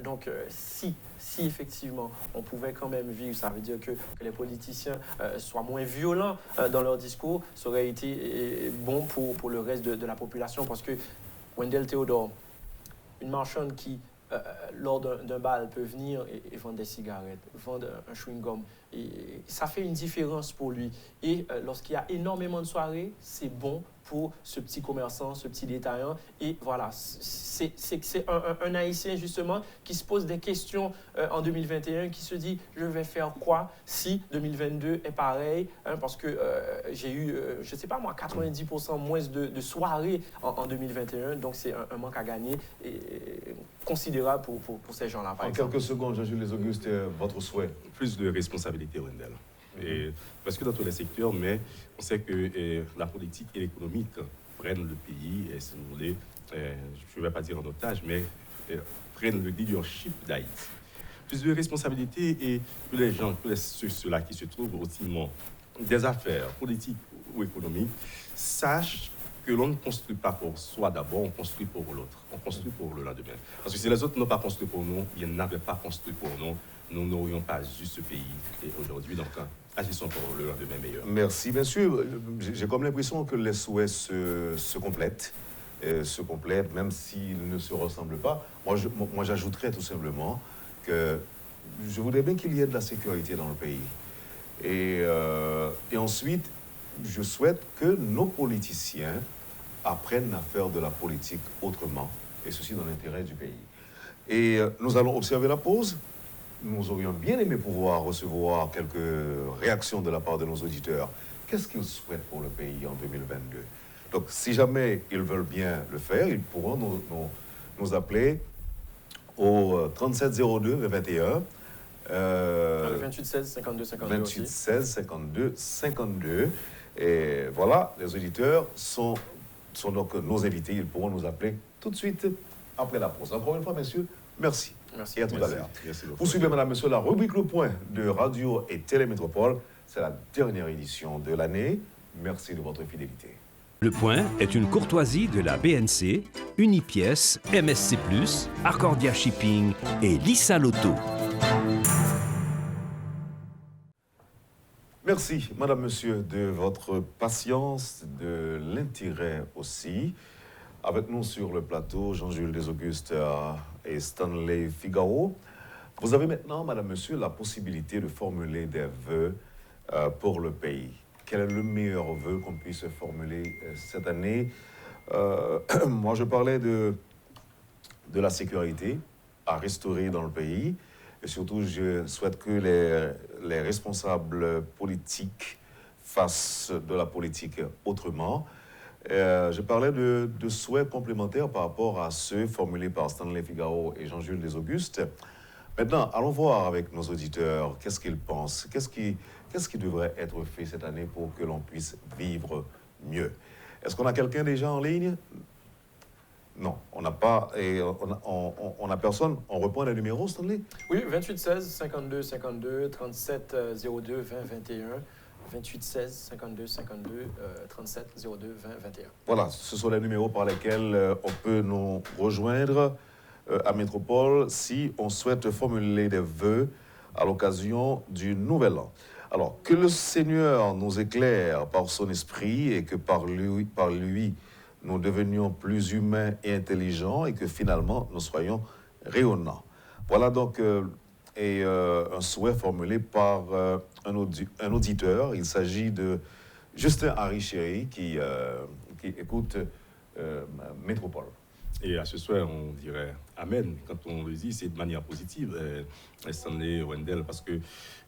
Donc, si effectivement on pouvait quand même vivre, ça veut dire que les politiciens soient moins violents dans leur discours, ça aurait été bon pour le reste de la population. Parce que Wendell Théodore, une marchande qui, lors d'un bal, peut venir et vendre des cigarettes, vendre un chewing-gum. Et ça fait une différence pour lui. Et lorsqu'il y a énormément de soirées, c'est bon pour ce petit commerçant, ce petit détaillant. Et voilà, c'est un Haïtien justement qui se pose des questions en 2021, qui se dit « je vais faire quoi si 2022 est pareil ?» Parce que j'ai eu, je ne sais pas moi, 90% moins de soirées en 2021. Donc c'est un manque à gagner considérable pour ces gens-là. En quelques secondes, Jean-Jules Desauguste, votre souhait? Plus de responsabilité, Wendell. Parce que dans tous les secteurs, mais on sait que la politique et l'économique prennent le pays, et si vous voulez, je ne vais pas dire en otage, mais prennent le leadership d'Haïti. Plus de responsabilité et que les gens, ceux-là qui se trouvent au ciment des affaires politiques ou économiques, sachent que l'on ne construit pas pour soi d'abord, on construit pour l'autre. On construit pour le lendemain. Parce que si les autres n'ont pas construit pour nous, ils n'avaient pas construit pour nous, nous n'aurions pas eu ce pays. Et aujourd'hui, donc, agissons pour le lendemain meilleur. Merci, bien sûr. J'ai comme l'impression que les souhaits se complètent, même s'ils ne se ressemblent pas. Moi, j'ajouterais tout simplement que je voudrais bien qu'il y ait de la sécurité dans le pays. Et ensuite, je souhaite que nos politiciens apprennent à faire de la politique autrement, et ceci dans l'intérêt du pays. Et nous allons observer la pause. Nous aurions bien aimé pouvoir recevoir quelques réactions de la part de nos auditeurs. Qu'est-ce qu'ils souhaitent pour le pays en 2022? Donc, si jamais ils veulent bien le faire, ils pourront nous appeler au 3702 21. 28 16 52 52 28 16 52 52. Et voilà, les auditeurs sont donc nos invités. Ils pourront nous appeler tout de suite après la pause. Encore une fois, messieurs, merci. Merci. Et à tout à Merci. l'heure. Merci beaucoup. Vous suivez, madame, monsieur, la rubrique Le Point de Radio et Télémétropole. C'est la dernière édition de l'année. Merci de votre fidélité. Le Point est une courtoisie de la BNC, Unipièce, MSC+, Arcordia Shipping et Lisa Lotto. Merci, madame, monsieur, de votre patience, de l'intérêt aussi. Avec nous sur le plateau, Jean-Jules Desaugustes et Stanley Figaro. Vous avez maintenant, madame, monsieur, la possibilité de formuler des vœux pour le pays. Quel est le meilleur vœu qu'on puisse formuler cette année? Moi, je parlais de la sécurité à restaurer dans le pays. Et surtout, je souhaite que les responsables politiques fassent de la politique autrement. Je parlais de souhaits complémentaires par rapport à ceux formulés par Stanley Figaro et Jean-Jules Desaugustes. Maintenant, allons voir avec nos auditeurs qu'est-ce qu'ils pensent, qu'est-ce qui devrait être fait cette année pour que l'on puisse vivre mieux. Est-ce qu'on a quelqu'un déjà en ligne? Non, on n'a pas, et on n'a personne. On reprend les numéros, Stanley? Oui, 28 16 52 52 37 02 20 21. 28 16 52 52 37 02 20 21. Voilà, ce sont les numéros par lesquels on peut nous rejoindre à Métropole si on souhaite formuler des vœux à l'occasion du Nouvel An. Alors, que le Seigneur nous éclaire par son esprit et que par lui nous devenions plus humains et intelligents et que finalement nous soyons rayonnants. Voilà donc un souhait formulé par un auditeur. Il s'agit de Justin Harry Chéry qui écoute Métropole. Et à ce soir, on dirait Amen. Quand on le dit, c'est de manière positive, Stanley, Wendell, parce que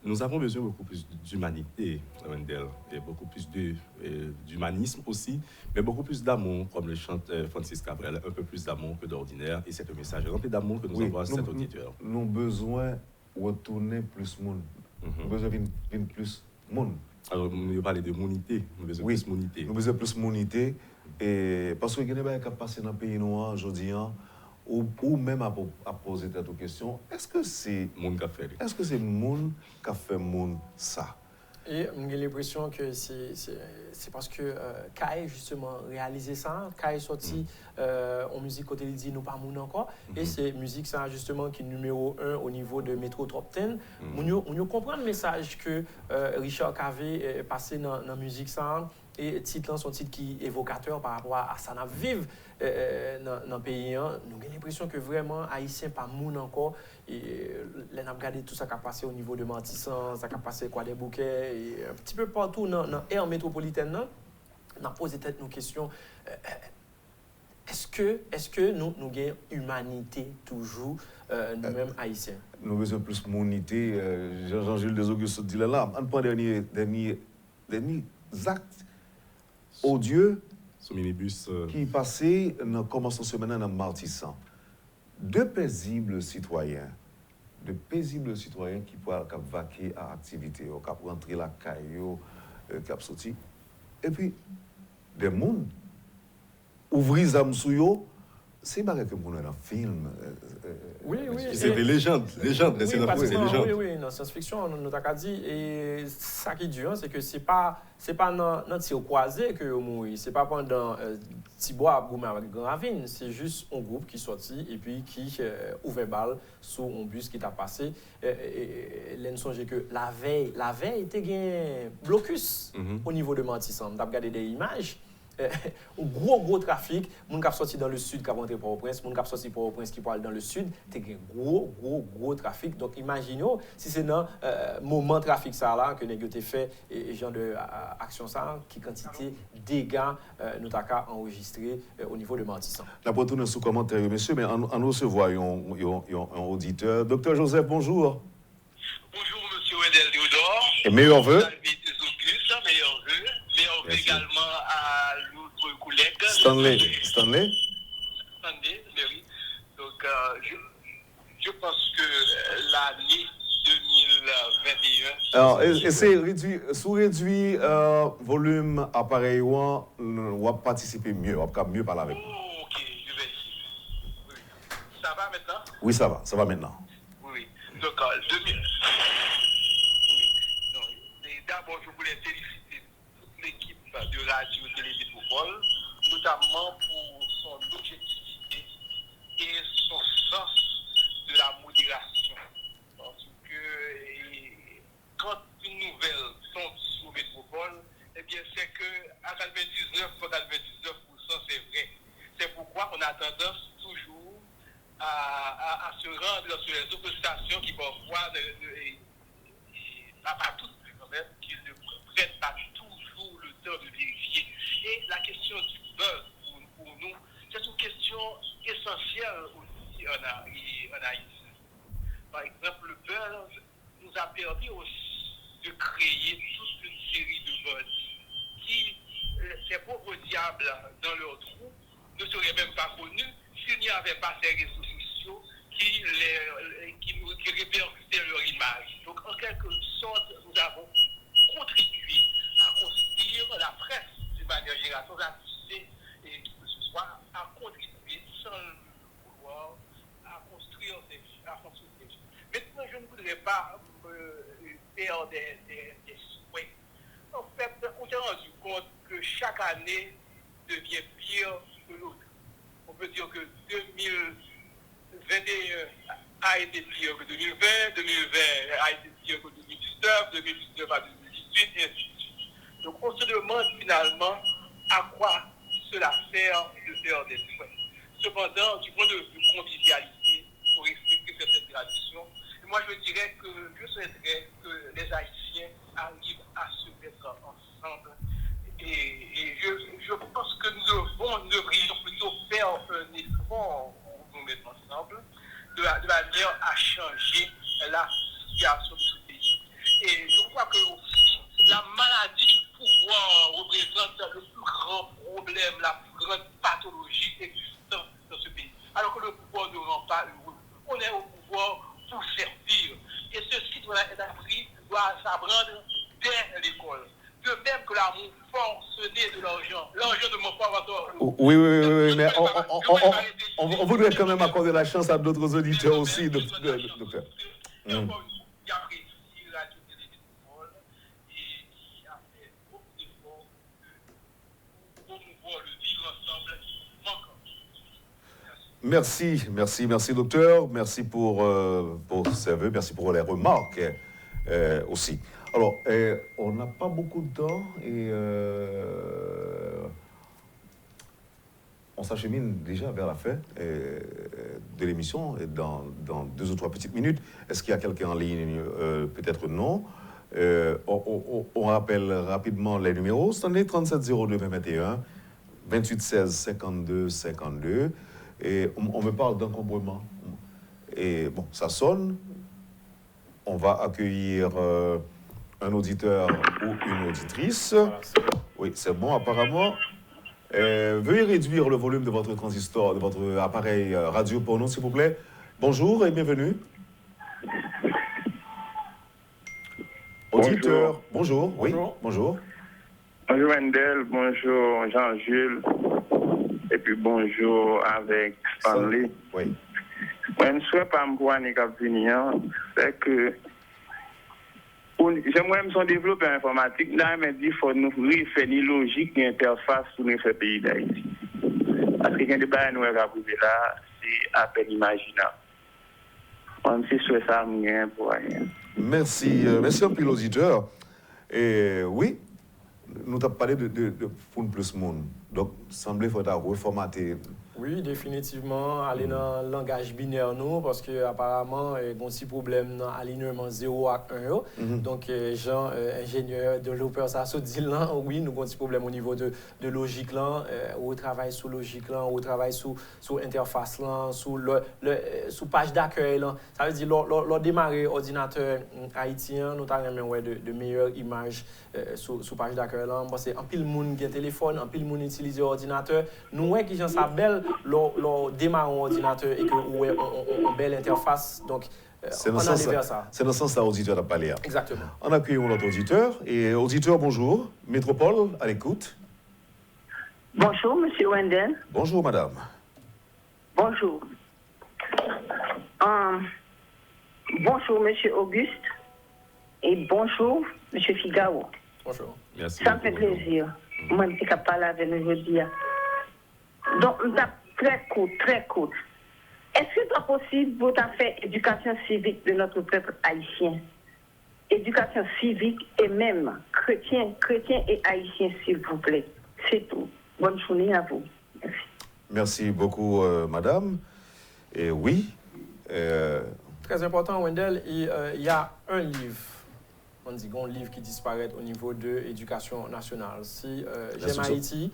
nous avons besoin de beaucoup plus d'humanité, Wendell, et beaucoup plus d'humanisme aussi, mais beaucoup plus d'amour, comme le chante Francis Cabrel, un peu plus d'amour que d'ordinaire. Et c'est un message rempli d'amour que nous envoie cet auditeur. Nous avons besoin de retourner plus monde. Nous avons besoin de plus monde. Alors, nous parlons de monité. Nous avons besoin de plus monité. Nous avons besoin de plus monité. Et parce que il y a des gens qui passent dans le pays noir aujourd'hui, ou même à poser cette question, est-ce que c'est monde qui a fait monde qui a fait monde ça? Et j'ai l'impression que c'est parce que Kai justement réalisé ça, Kai est sorti en musique côté il dit nous pas moun encore et c'est musique ça justement qui est numéro 1 au niveau de Metro Top 10. On comprend le message que Richard Cavé est passé dans la musique ça. Et titre son titre qui est évocateur par rapport à ça n'a vivre dans le pays. Nous avons l'impression que vraiment Haïtien pas moun encore et les n'a regardé tout ça qui a passé au niveau de Mantissan, ça qui a passé quoi des bouquets et un petit peu partout dans l'aire métropolitaine. On a posé tête nos questions. Est-ce que nous avons humanité toujours nous-mêmes Haïtiens? Nous avons besoin de plus d'humanité. Jean-Jules Desaugustes dit là, on prend dernier actes odieux qui passait dans commençons semaine dans Martissan. De paisibles citoyens qui peuvent vaquer à l'activité, qui peuvent rentrer la caillou, qui peuvent sortir. Et puis, des gens ouvrir les âmes sur eux, c'est pas que nous dans un film. Oui. C'est des légendes. C'est légendes. Oui, dans science-fiction, on a dit. Et ça qui est dur, c'est que c'est pas dans tir croisé que vous mourrez. C'est pas pendant Tibois Boumé avec Grand Ravine. C'est juste un groupe qui sortit et puis qui ouvre balle sur un bus qui t'a passé. Et là, nous songeons que la veille, était gain blocus au niveau de Mantissan. On a regardé des images. Un gros trafic, moun k'ap sorti dans le sud qui rentre Port-au-Prince, moun k'ap sorti Port-au-Prince qui parle dans le sud, t'es un gros trafic. Donc imaginez si c'est dans moment trafic ça là que nèg yo fait et genre de action ça qui quantité dégâts nous t'a enregistré au niveau de Mantissan. La retourner sous commentaire monsieur mais en recevant un auditeur. Docteur Joseph, bonjour. Bonjour monsieur Wendell Théodore. Et meilleurs vœux. Meilleurs également à l'autre collègue. Stanley, oui. Donc, je pense que l'année 2021... Alors, et c'est réduit volume appareil, on va participer mieux, on va mieux parler avec vous. Ok, je vais essayer. maintenant? Oui, ça va maintenant. Oui. Donc, oui. Donc, d'abord, je voulais féliciter toute l'équipe de Radio Télé Métropole, notamment pour son objectivité et son sens de la modération. Parce que quand une nouvelle tombe sur Métropole, eh bien, c'est que à 99,99%, c'est vrai. C'est pourquoi on a tendance toujours à se rendre sur les autres stations qui parfois, pas toutes quand même, qui ne prennent pas toujours le temps de vérifier. Et la question du buzz pour nous, c'est une question essentielle aussi en Haïti. Par exemple, le buzz nous a permis aussi de créer toute une série de buzz qui, ces pauvres diables dans leur trou, ne seraient même pas connus s'il n'y avait pas ces réseaux sociaux qui répercutaient leur image. Donc, en quelque sorte, nous avons contribué à construire la presse d'une manière générale, sans abuser et qui que ce soit, à contribuer sans le vouloir à construire des choses. Maintenant, je ne voudrais pas faire des souhaits. En fait, on s'est rendu compte que chaque année devient pire que l'autre. On peut dire que 2021 a été pire que 2020, 2020 a été pire que 2019, 2019 à 2018, et ainsi de suite. Donc on se demande finalement à quoi cela sert de faire des souhaits. Cependant, du point de vue convivialité, pour respecter certaines traditions, moi je dirais que je souhaiterais que les Haïtiens arrivent à se mettre ensemble. Et je pense que nous devrions plutôt faire un effort pour nous mettre ensemble, de manière à changer la situation de ce pays. Et je crois que aussi, la maladie du pouvoir représente le plus grand problème, la plus grande pathologie existante dans ce pays. Alors que le pouvoir ne rend pas heureux. On est au pouvoir pour servir. Et ceci doit être appris, doit s'apprendre dès l'école. De même que l'amour forcené de l'argent. L'argent ne ment pas encore. Oui, mais on voudrait quand même accorder la chance à d'autres auditeurs aussi, docteur. Qui apprécie Radio Télé Métropole et qui a fait beaucoup d'efforts pour promouvoir le vivre ensemble manquant. Merci docteur. Merci pour ces vœux, merci pour les remarques aussi. Alors, on n'a pas beaucoup de temps et on s'achemine déjà vers la fin de l'émission et dans 2 ou 3 petites minutes. Est-ce qu'il y a quelqu'un en ligne? Peut-être non. On rappelle rapidement les numéros. C'est 37 02 21, 28 16 52 52. Et on me parle d'encombrement. Et bon, ça sonne. On va accueillir un auditeur ou une auditrice. Oui, c'est bon, apparemment. Veuillez réduire le volume de votre transistor, de votre appareil radio pour nous, s'il vous plaît. Bonjour et bienvenue. Auditeur, bonjour. Oui, bonjour. Bonjour Wendell, bonjour Jean-Jules, et puis bonjour avec Stanley. Oui. Moi, je ne souhaite pas me voir c'est que j'aimerais son développeur informatique, là, il dit qu'il faut nous faire une logique, une interface pour nous faire pays d'Haïti. Parce que quand des barres nous là, c'est à peine imaginable. On sait sur ça, pour rien. Merci un peu l'auditeur. Et oui, nous avons parlé de Fond Plus Monde. Donc, il semblait qu'il faudra reformater. Oui, définitivement, aller dans le langage binaire, nous, parce qu'apparemment, il y a un petit problème dans l'alignement 0 à 1. Donc, Jean, ingénieur, développeur, ça se dit là, oui, nous avons un petit problème au niveau de logique là, on travaille sous logique là, on travaille sous interface là, sous page d'accueil là. Ça veut dire, lors démarrer ordinateur haïtien, nous avons de meilleures images sous page d'accueil là. Parce que en pile monde qui a téléphone, en pile monde utilise ordinateur, nous voyons qui gens s'appellent leur démarrer un ordinateur et que ou une belle interface. Donc, c'est dans ce sens là auditeur a parlé. Exactement. On accueille notre auditeur. Et auditeur, bonjour. Métropole, à l'écoute. Bonjour, monsieur Wendell. Bonjour, madame. Bonjour. Bonjour, M. Auguste, et bonjour, M. Figaro. Bonjour. Merci. Ça me fait plaisir. Moi, je suis capable de parler avec nous aujourd'hui. Donc, on a très court. Est-ce que c'est possible pour faire éducation civique de notre peuple haïtien? Éducation civique et même chrétien et haïtien, s'il vous plaît. C'est tout. Bonne journée à vous. Merci. Merci beaucoup, madame. Et oui. Très important, Wendell, il y a un livre. On dit un livre qui disparaît au niveau de l'éducation nationale. Si J'aime Haïti,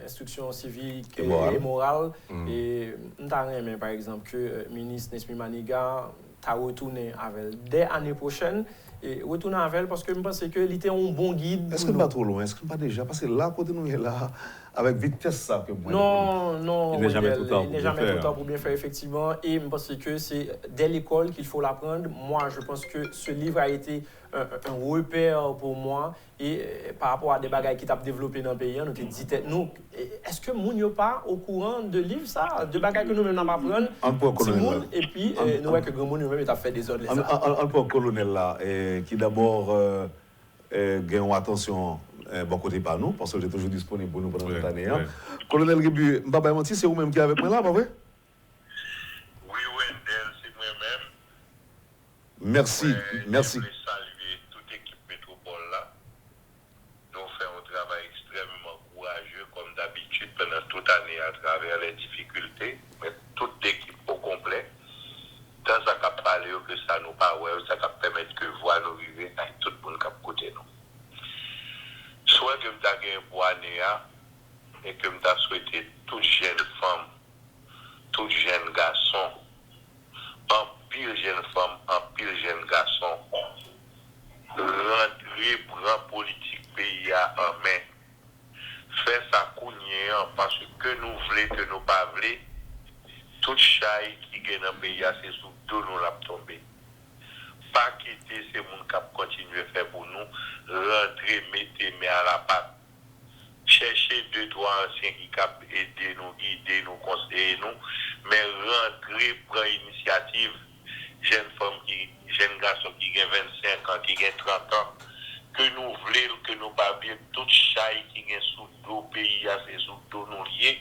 instruction civique et morale, et nous avons par exemple que le ministre Nesmi Maniga a retourné avec dès l'année prochaine. Et retourner avec elle parce que je pense que c'était un bon guide. Est-ce que nous pas trop loin? Est-ce que nous pas déjà? Parce que là, côté nous est là, avec vitesse, ça que moi. Non, il n'est jamais trop tard pour bien faire, effectivement. Et je pense que c'est dès l'école qu'il faut l'apprendre. Moi, je pense que ce livre a été un repère pour moi. Et par rapport à des bagages qui t'ont développé dans le pays, nous te dit, nous, est-ce que nous n'sommes pas au courant de livre ça, de bagages que nous-mêmes n'avons pas apprendre? Et puis, nous voyons que grand monde nous-mêmes a fait des ordres. Un peu colonel là, qui d'abord gagne attention bon côté par nous, parce que j'ai toujours disponible pour nous pendant cette année. Colonel Ribu, Mbaba Menti, c'est vous-même qui est avec moi là, pas vrai? Oui, Wendell, c'est moi-même. Merci. Je voulais saluer toute l'équipe Métropole là. Nous faisons un travail extrêmement courageux, comme d'habitude, pendant toute l'année à travers les difficultés, mais toute l'équipe au complet. Dans ça qu'a parlé que ça nous pas ça qu'a permettre que voix nous vivre avec tout le monde qui côté nous. Soit que m'ta gagné pour année et que m'ta souhaité toute jeune femme, tout jeune garçon, en pile jeune femme, en pile jeune garçon, rentrer prendre politique pays en main. Faire ça cougner parce que nous voulons que nous pas voulons. Toute chaille qui gagne dans le pays, c'est sous deux nous l'a tombé. Pas quitter ces gens qui continuent à faire pour nous, rentrer, mettre mais à la patte. Chercher 2-3 anciens qui capent aider nous, guider nous, conseiller nous, mais rentrer, prendre initiative. Jeune garçon qui a 25 ans, qui a 30 ans, que nous voulons, que nous pas bien, toute chaille qui est sous deux pays, c'est sous deux nous liés.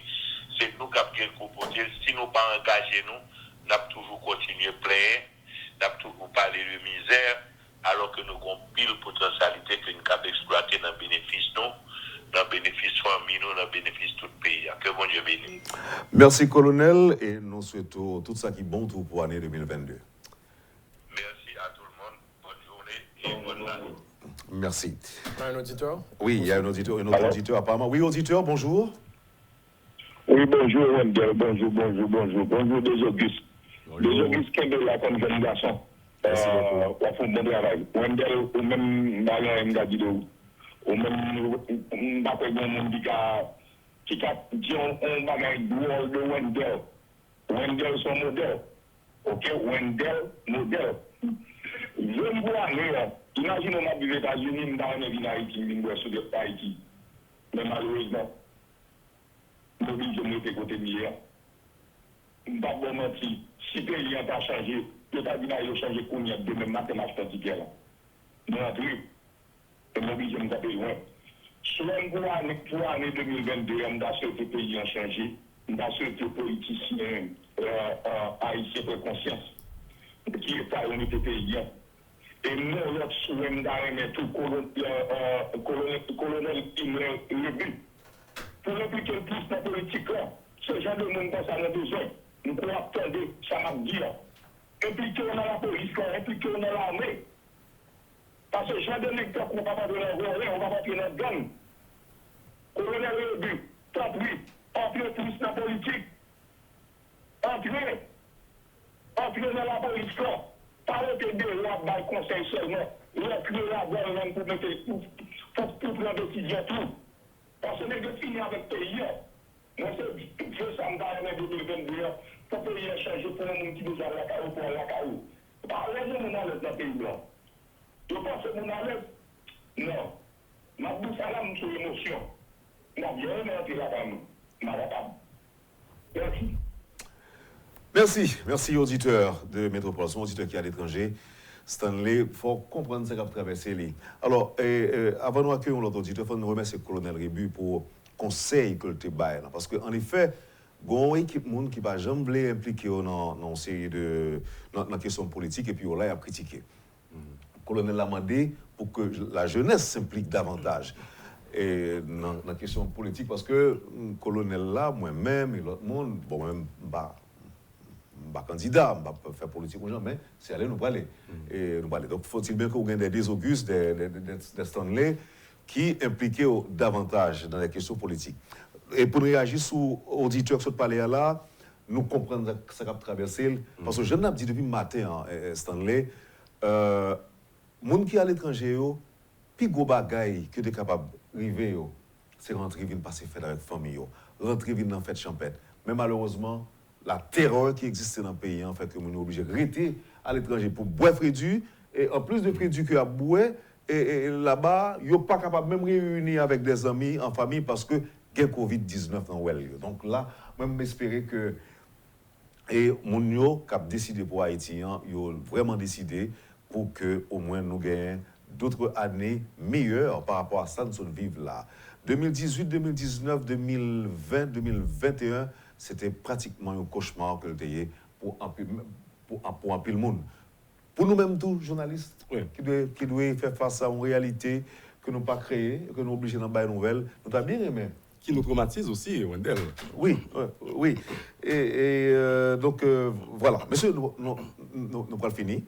C'est nous qui avons comporté. Si nous pas engagé nous, nous avons toujours continué plein, nous avons toujours parlé de misère, alors que nous avons pile potentialité que nous avons exploité dans le bénéfice nous, dans le bénéfice famille nous, dans le bénéfice tout le pays. Que bon Dieu bénisse. Merci colonel et nous souhaitons tout ça qui est bon pour l'année 2022. Merci à tout le monde. Bonne journée et bonne année. Merci. Un auditeur? Oui, il y a un auditeur apparemment. Oui, auditeur, bonjour. Oui, bonjour, Wendell. Bonjour, des Augustes. Des Augustes qui est là comme jeune garçon. Merci beaucoup. On fait un bon travail. Wendell, ou même dans le vidéo, ou même, pas que bon monde qui a dit on va de Wendell. Wendell, son modèle. Ok, Wendell, modèle. Je me vois, imaginez, on a vu les États-Unis, on a vu Haïti, on a vu Haïti. Mais malheureusement, nous avons été côté milieu. Nous ne pouvons pas mentir. Si le pays a changé, le États-Unis a changé pour nous, de même mathématiques particulières. Nous avons vu. Et nous avons été loin. Selon pour l'année 2022, nous avons souhaité le pays a changé. Nous avons souhaité les politiciens haïtiens de conscience. Qui est pas un pays. Et nous, notre souhait, nous avons tout colonel Imre Lebu. Pour impliquer le plus dans la politique, ce genre de monde ça a besoin. Nous pouvons attendre, ça m'a dit. Impliquer dans la police, impliquer dans l'armée. Parce que ce genre de lecteur qu'on ne va pas donner on ne va pas donner notre gang. Colonel Lebu, top 8, entrer plus dans la politique. Entrer dans la police, pas être des rois dans le conseil seulement. Rentrer là-dedans pour mettre pour prendre des décisions, tout. Parce que nous finir avec le pays. Moi, c'est ça, en 2022, pour le pays changer pour les gens qui nous ont la carreau pour la carreau. Parlez de mon alerte dans le pays blanc. Je pense que mon alerte, non. Ma bouche à l'âme sur l'émotion. Je n'ai bien aimé là-bas, nous. Merci. Merci auditeur de Métropole, son auditeur qui est à l'étranger. Stanley, il faut comprendre ce qu'a traversé les. Alors, avant de accueillir l'autre auditeur, il faut nous remercier le colonel Rébu pour le conseil que tu as. Parce qu'en effet, il y a une équipe qui n'a jamais impliqué dans une série de questions politiques et puis on l'a critiqué. Le colonel l'a demandé pour que la jeunesse s'implique davantage dans la question politique parce que le colonel là, moi-même et l'autre monde, bon, même, pas candidat, pas faire politique aux gens, mais c'est aller nous parler. Et nous parler. Donc, faut-il bien qu'on ait des Auguste, des Stanley, qui impliquent davantage dans les questions politiques. Et pour réagir sur l'auditeur qui se parlait là, nous comprenons ce qu'a traversé. Parce que je l'ai dit depuis le matin, Stanley, les gens qui sont à l'étranger, plus gros bagaille que tu es capable d'arriver, c'est rentrer, venir passer fête avec la famille, rentrer, venir dans la fête champêtre. Mais malheureusement, la terreur qui existe dans le pays en fait que nous sommes obligés de rester à l'étranger pour boire frédu et en plus de frédu que à boire et là-bas ils sont pas capables même réunir avec des amis en famille parce que il y a Covid-19 dans well. Donc là même m'espérer que et mon yo qui a décidé pour Haïti ils ont vraiment décidé pour que au moins nous gagnions d'autres années meilleures par rapport à ça nous sommes vivre là 2018 2019 2020 2021 c'était pratiquement un cauchemar que le pays pour un peu le monde. Pour nous-mêmes, tous, journalistes, qui doivent faire face à une réalité que nous n'avons pas créée, que nous sommes obligés d'en faire une nouvelle, nous avons bien aimé. Qui nous traumatise aussi, Wendell. Oui. Donc, voilà. Monsieur, nous allons finir.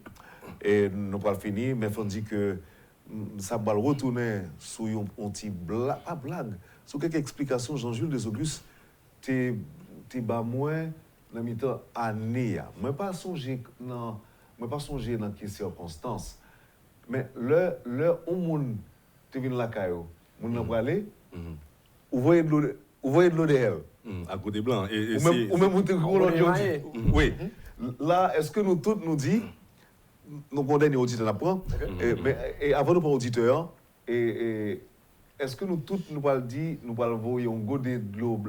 Et nous allons finir, mais il faut dire que ça va retourner sur un petit blague, sur quelques explications, Jean-Jules Desaugustes, t'es bas moins dans mes temps année. Moi pas songer dans quelles circonstances. Mais le monde te vient la caillou, mon n'a pas aller. Vous voyez de l'eau derrière. À côté blanc ou même vous te gros oui. Là est-ce que nous tous nous dit nous condamnons auditeur d'apprendre et avant de prendre auditeur est-ce que nous tous nous allons dire nous allons voir un godet de l'eau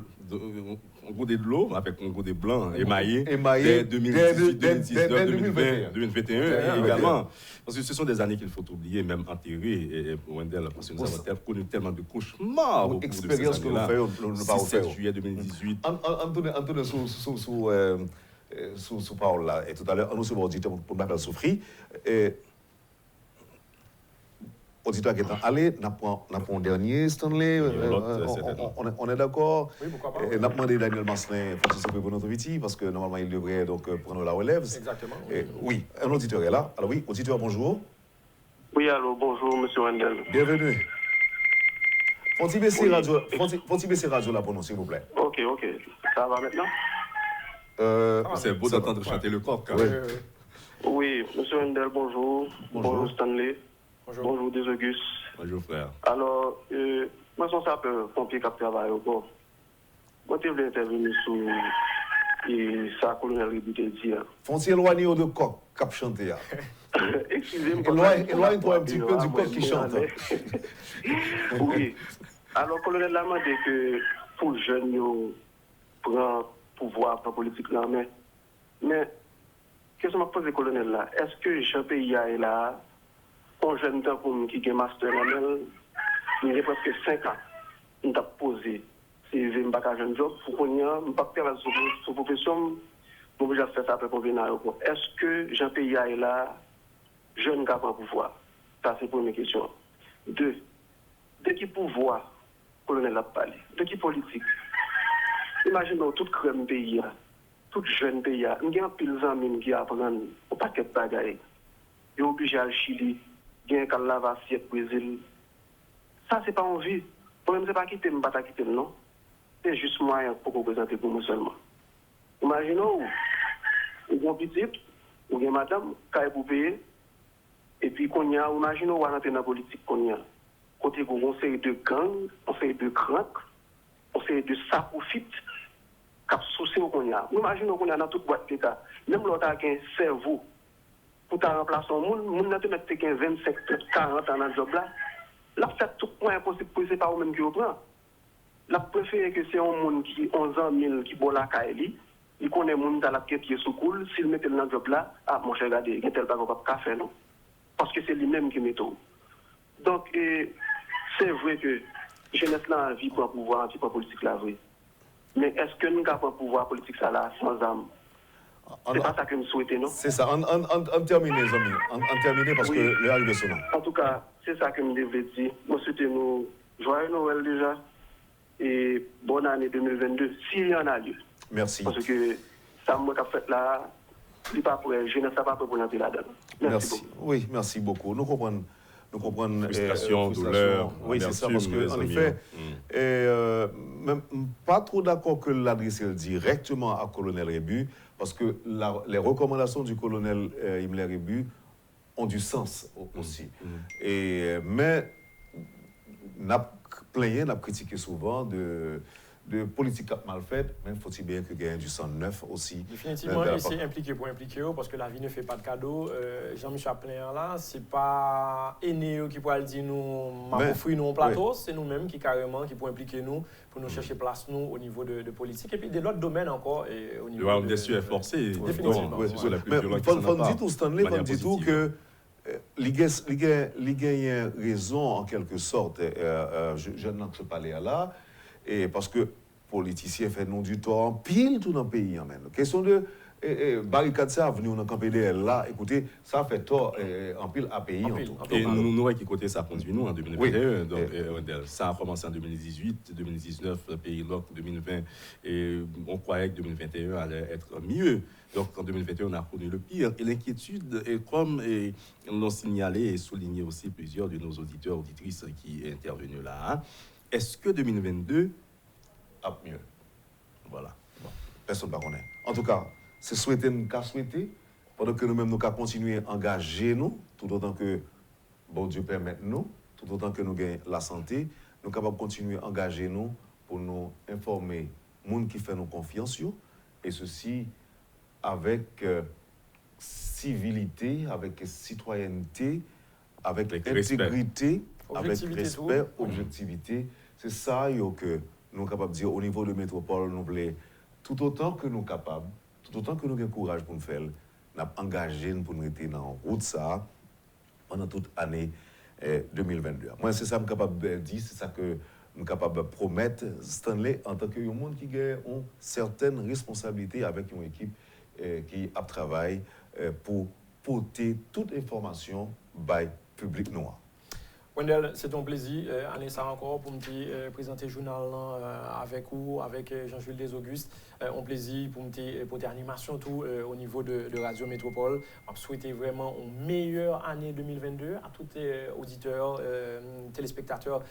un godet de l'eau avec un godet blanc émaillé dès 2018, 2019, 2020, 2021 également. Parce que ce sont des années qu'il faut oublier, même enterrer, Wendell, parce que nous avons connu tellement de cauchemars. Expérience que nous faisons, nous ne pas 7 juillet 2018. Antoine sous parole là, et tout à l'heure, nous sommes auditeurs pour ne pas souffrir. Auditeur qui est allé, n'a pas un dernier, Stanley. On est d'accord. Oui, pourquoi pas. N'a pas demandé Daniel Masselin pour notre outil, parce que normalement il devrait donc prendre la relève. Exactement. Oui, un auditeur est là. Alors oui, auditeur, bonjour. Oui, allô, bonjour, monsieur Wendell. Bienvenue. Faut-il baisser radio là pour nous, s'il vous plaît? Ok. Ça va maintenant? C'est beau d'entendre chanter le coq. Oui, monsieur Wendell, bonjour. Bonjour Stanley. Bonjour des Auguste. Bonjour frère. Alors, moi je suis sapeur pompier qui travaille au corps. Moi je voulais intervenir sur ça colonel Rébuté dit. Faut-il éloigner de coq cap chanter? Excusez-moi. Éloigne-toi un petit peu du coq qui chante. Oui. Alors colonel l'a demandé que pour les jeunes prendre pouvoir dans la politique là, mais qu'est-ce que je me pose le colonel là? Est-ce que Jean-Pays est là? Un jeune temps qui a un master il y a presque 5 ans, on a posé, c'est un jeune job, pour qu'on y ait, pas faire la profession, on déjà faire ça après qu'on vienne à l'aéroport. Est-ce que Jean-Pays est là, jeune qui a un pouvoir? Ça, c'est la première question. 2, de qui pouvoir, colonel a parlé, de qui politique? Imaginons tout crème pays, tout jeune pays, il y a un pile d'amis qui apprennent au paquet de bagailles. Il est obligé à Chili. Bien qu'à la assiette Brésil. Ça, c'est pas envie. Le problème, c'est pas quitter, mais pas quitter, non. C'est juste moyen pour vous présenter pour nous seulement. Imaginons, vous avez un petit, vous avez madame, qui est pour payer, et puis qu'on y a, imaginons, vous avez dans la politique qu'on y a. Côté vous, on fait de gangs, on fait de cranks, on fait de sapoufit, cap souci qu'on y a. Imaginons qu'on y a dans toute boîte d'État. Même l'autre a un cerveau. Pour remplacer un monde, nous avons 25, 40 ans dans le job là. Là, fait tout point impossible pour c'est pas vous-même qui vous prend. Là, préférez que c'est un monde qui 11 ans, 1000 qui boit la Kaeli, il connaît mon dans la pied sous cool, s'il mettait dans le job là, ah mon cher, regardez, il y a tel bagage pas faire non. Parce que c'est lui-même qui met tout. Donc c'est vrai que jeunesse là envie pour pouvoir, envie pour politique là vrai. Mais est-ce que nous avons un pouvoir politique ça là sans âme? C'est pas ça que nous souhaitons, non? C'est ça. En terminer, les amis. En terminer parce que le arrivé sonant. En tout cas, c'est ça que nous devons dire. Nous souhaitons nous joyeux Noël déjà et bonne année 2022, s'il y en a lieu. Merci. Parce que ça, moi, qu'a fait là, il pas pour jeunesse, ça pas pour entrer là-dedans. Merci. Oui, merci beaucoup. Nous comprenons. Frustration, douleur. Oui, c'est ça, parce qu'en effet, même pas trop d'accord que l'adresser directement à Colonel Rébu, parce que les recommandations du colonel Himmler Rébu ont du sens aussi. Mais n'a plaigné, n'a critiqué souvent de politique mal faite, mais faut-il bien que gagne du sang neuf aussi. Définitivement, il s'est impliqué pour impliquer, parce que la vie ne fait pas de cadeau. Jean-Michel Plain là, c'est pas Eneo qui pourrait dire nous, offrir nous un plateau, c'est nous-mêmes qui carrément qui pour impliquer nous, pour nous chercher place nous au niveau de politique et puis de l'autre domaine encore et au niveau des sueurs forcés. Définitivement. C'est la plus mais violente. Faut dire tout Stanley, faut dire tout que il y a raison en quelque sorte. Je n'en sais pas là. Et parce que politiciens font non du tort en pile tout dans le pays. Question de barricade ça venu dans le camp PDL là, écoutez, ça fait tort en pile à pays en tout. Et nous qui côté ça conduit nous en 2021. Donc ça a commencé en 2018, 2019, pays LOC 2020 et on croyait que 2021 allait être mieux. Donc en 2021 on a connu le pire et l'inquiétude est comme l'ont signalé et souligné aussi plusieurs de nos auditeurs auditrices qui est intervenu là. Est-ce que 2022 a mieux? Voilà. Bon, personne ne va connaître. En tout cas, c'est souhaiter nous qu'à souhaiter, pendant que nous-mêmes nous qu'à continuer à engager nous, tout autant que bon Dieu permette nous, tout autant que nous gagnons la santé, nous sommes capables de continuer à engager nous pour nous informer les gens qui font nous confiance, et ceci avec civilité, avec citoyenneté, avec intégrité, avec respect, objectivité. C'est ça que nous sommes capables de dire au niveau de métropole, nous voulons, tout autant que nous sommes capables, tout autant que nous avons le courage pour nous faire, nous avons engagé pour nous être dans la route ça pendant toute l'année 2022. Moi, c'est ça que je suis capable de dire, c'est ça que je suis capable de promettre, Stanley, en tant que monde qui a une certaine responsabilité avec une équipe qui a travaillé pour porter toute information by public noir. Wendell, c'est un plaisir, année ça encore, pour me présenter le journal avec vous, avec Jean-Jules Desaugustes. Un plaisir pour me porter animation tout au niveau de Radio Métropole. Je souhaite vraiment une meilleure année 2022 à tous les auditeurs, téléspectateurs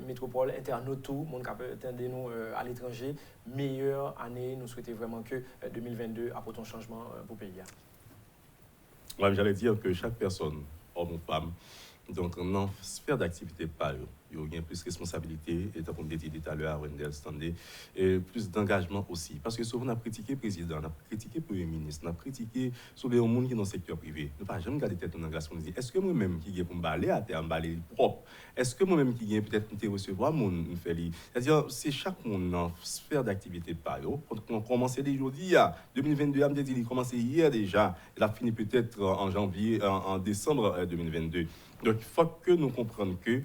Métropole, internautes, tout, monde qui attendez nous à l'étranger. Meilleure année, nous souhaitons vraiment que 2022 apporte un changement pour le pays. Ouais, j'allais dire que chaque personne, homme ou femme, donc, dans la sphère d'activité, il y a plus de responsabilité, et comme dit tout à l'heure, Wendell Stanley, et plus d'engagement aussi. Parce que souvent, on a critiqué le président, on a critiqué le premier ministre, on a critiqué sur les gens qui sont dans le secteur privé. Nous n'avons jamais gardé tête en engagement. On dit, est-ce que moi-même qui ai pour me balayer à terre, me balayer propre, est-ce que moi-même qui ai peut-être me recevoir mon fait. C'est-à-dire, c'est chaque monde dans la sphère d'activité par eux. On a commencé les jours d'hier, 2022, il a commencé hier déjà, il a fini peut-être en janvier, en décembre 2022. Donc, il faut que nous comprenions que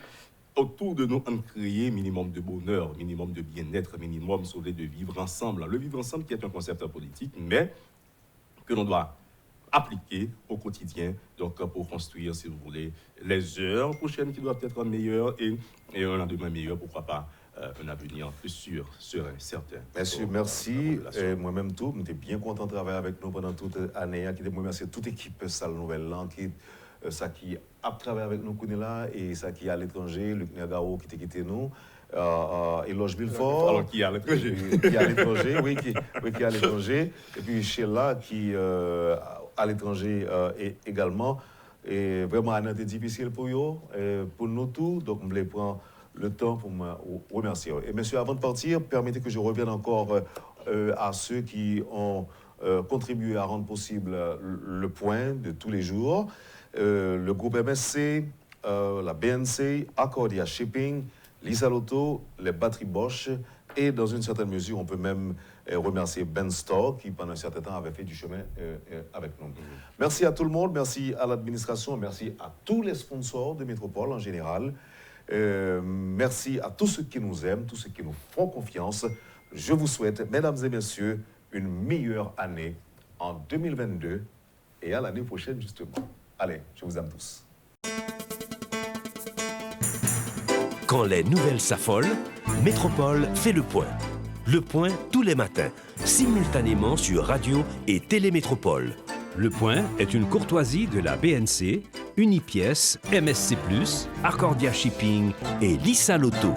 autour de nous, on crée minimum de bonheur, minimum de bien-être, minimum sauver de vivre ensemble. Le vivre ensemble qui est un concept politique, mais que l'on doit appliquer au quotidien, donc pour construire, si vous voulez, les heures prochaines qui doivent être meilleures et un lendemain meilleur, pourquoi pas un avenir plus sûr, serein, certain. Monsieur, merci. Moi-même tout, j'étais bien content de travailler avec nous pendant toute l'année. Je remercie toute l'équipe Salle Nouvelle qui ça qui a travaillé avec nous là et ça qui est à l'étranger, Luc Nagao qui t'a quitté nous, et Loge Villefort. Alors qui est à l'étranger. Qui est à l'étranger, oui, qui est à l'étranger. Et puis Sheila qui à l'étranger également. Et vraiment, une année difficile pour eux, pour nous tous. Donc, je voulais prendre le temps pour me remercier. Et monsieur, avant de partir, permettez que je revienne encore à ceux qui ont contribué à rendre possible le point de tous les jours. Le groupe MSC, la BNC, Accordia Shipping, Lisa Lotto, les batteries Bosch, Et dans une certaine mesure, on peut même remercier Ben Store qui, pendant un certain temps, avait fait du chemin avec nous. Merci à tout le monde, merci à l'administration, merci à tous les sponsors de Métropole en général. Merci à tous ceux qui nous aiment, tous ceux qui nous font confiance. Je vous souhaite, mesdames et messieurs, une meilleure année en 2022 et à l'année prochaine, justement. Allez, je vous aime tous. Quand les nouvelles s'affolent, Métropole fait le point. Le point tous les matins, simultanément sur Radio et Télémétropole. Le point est une courtoisie de la BNC, Unipièce, MSC+, Arcordia Shipping et Lisa Lotto.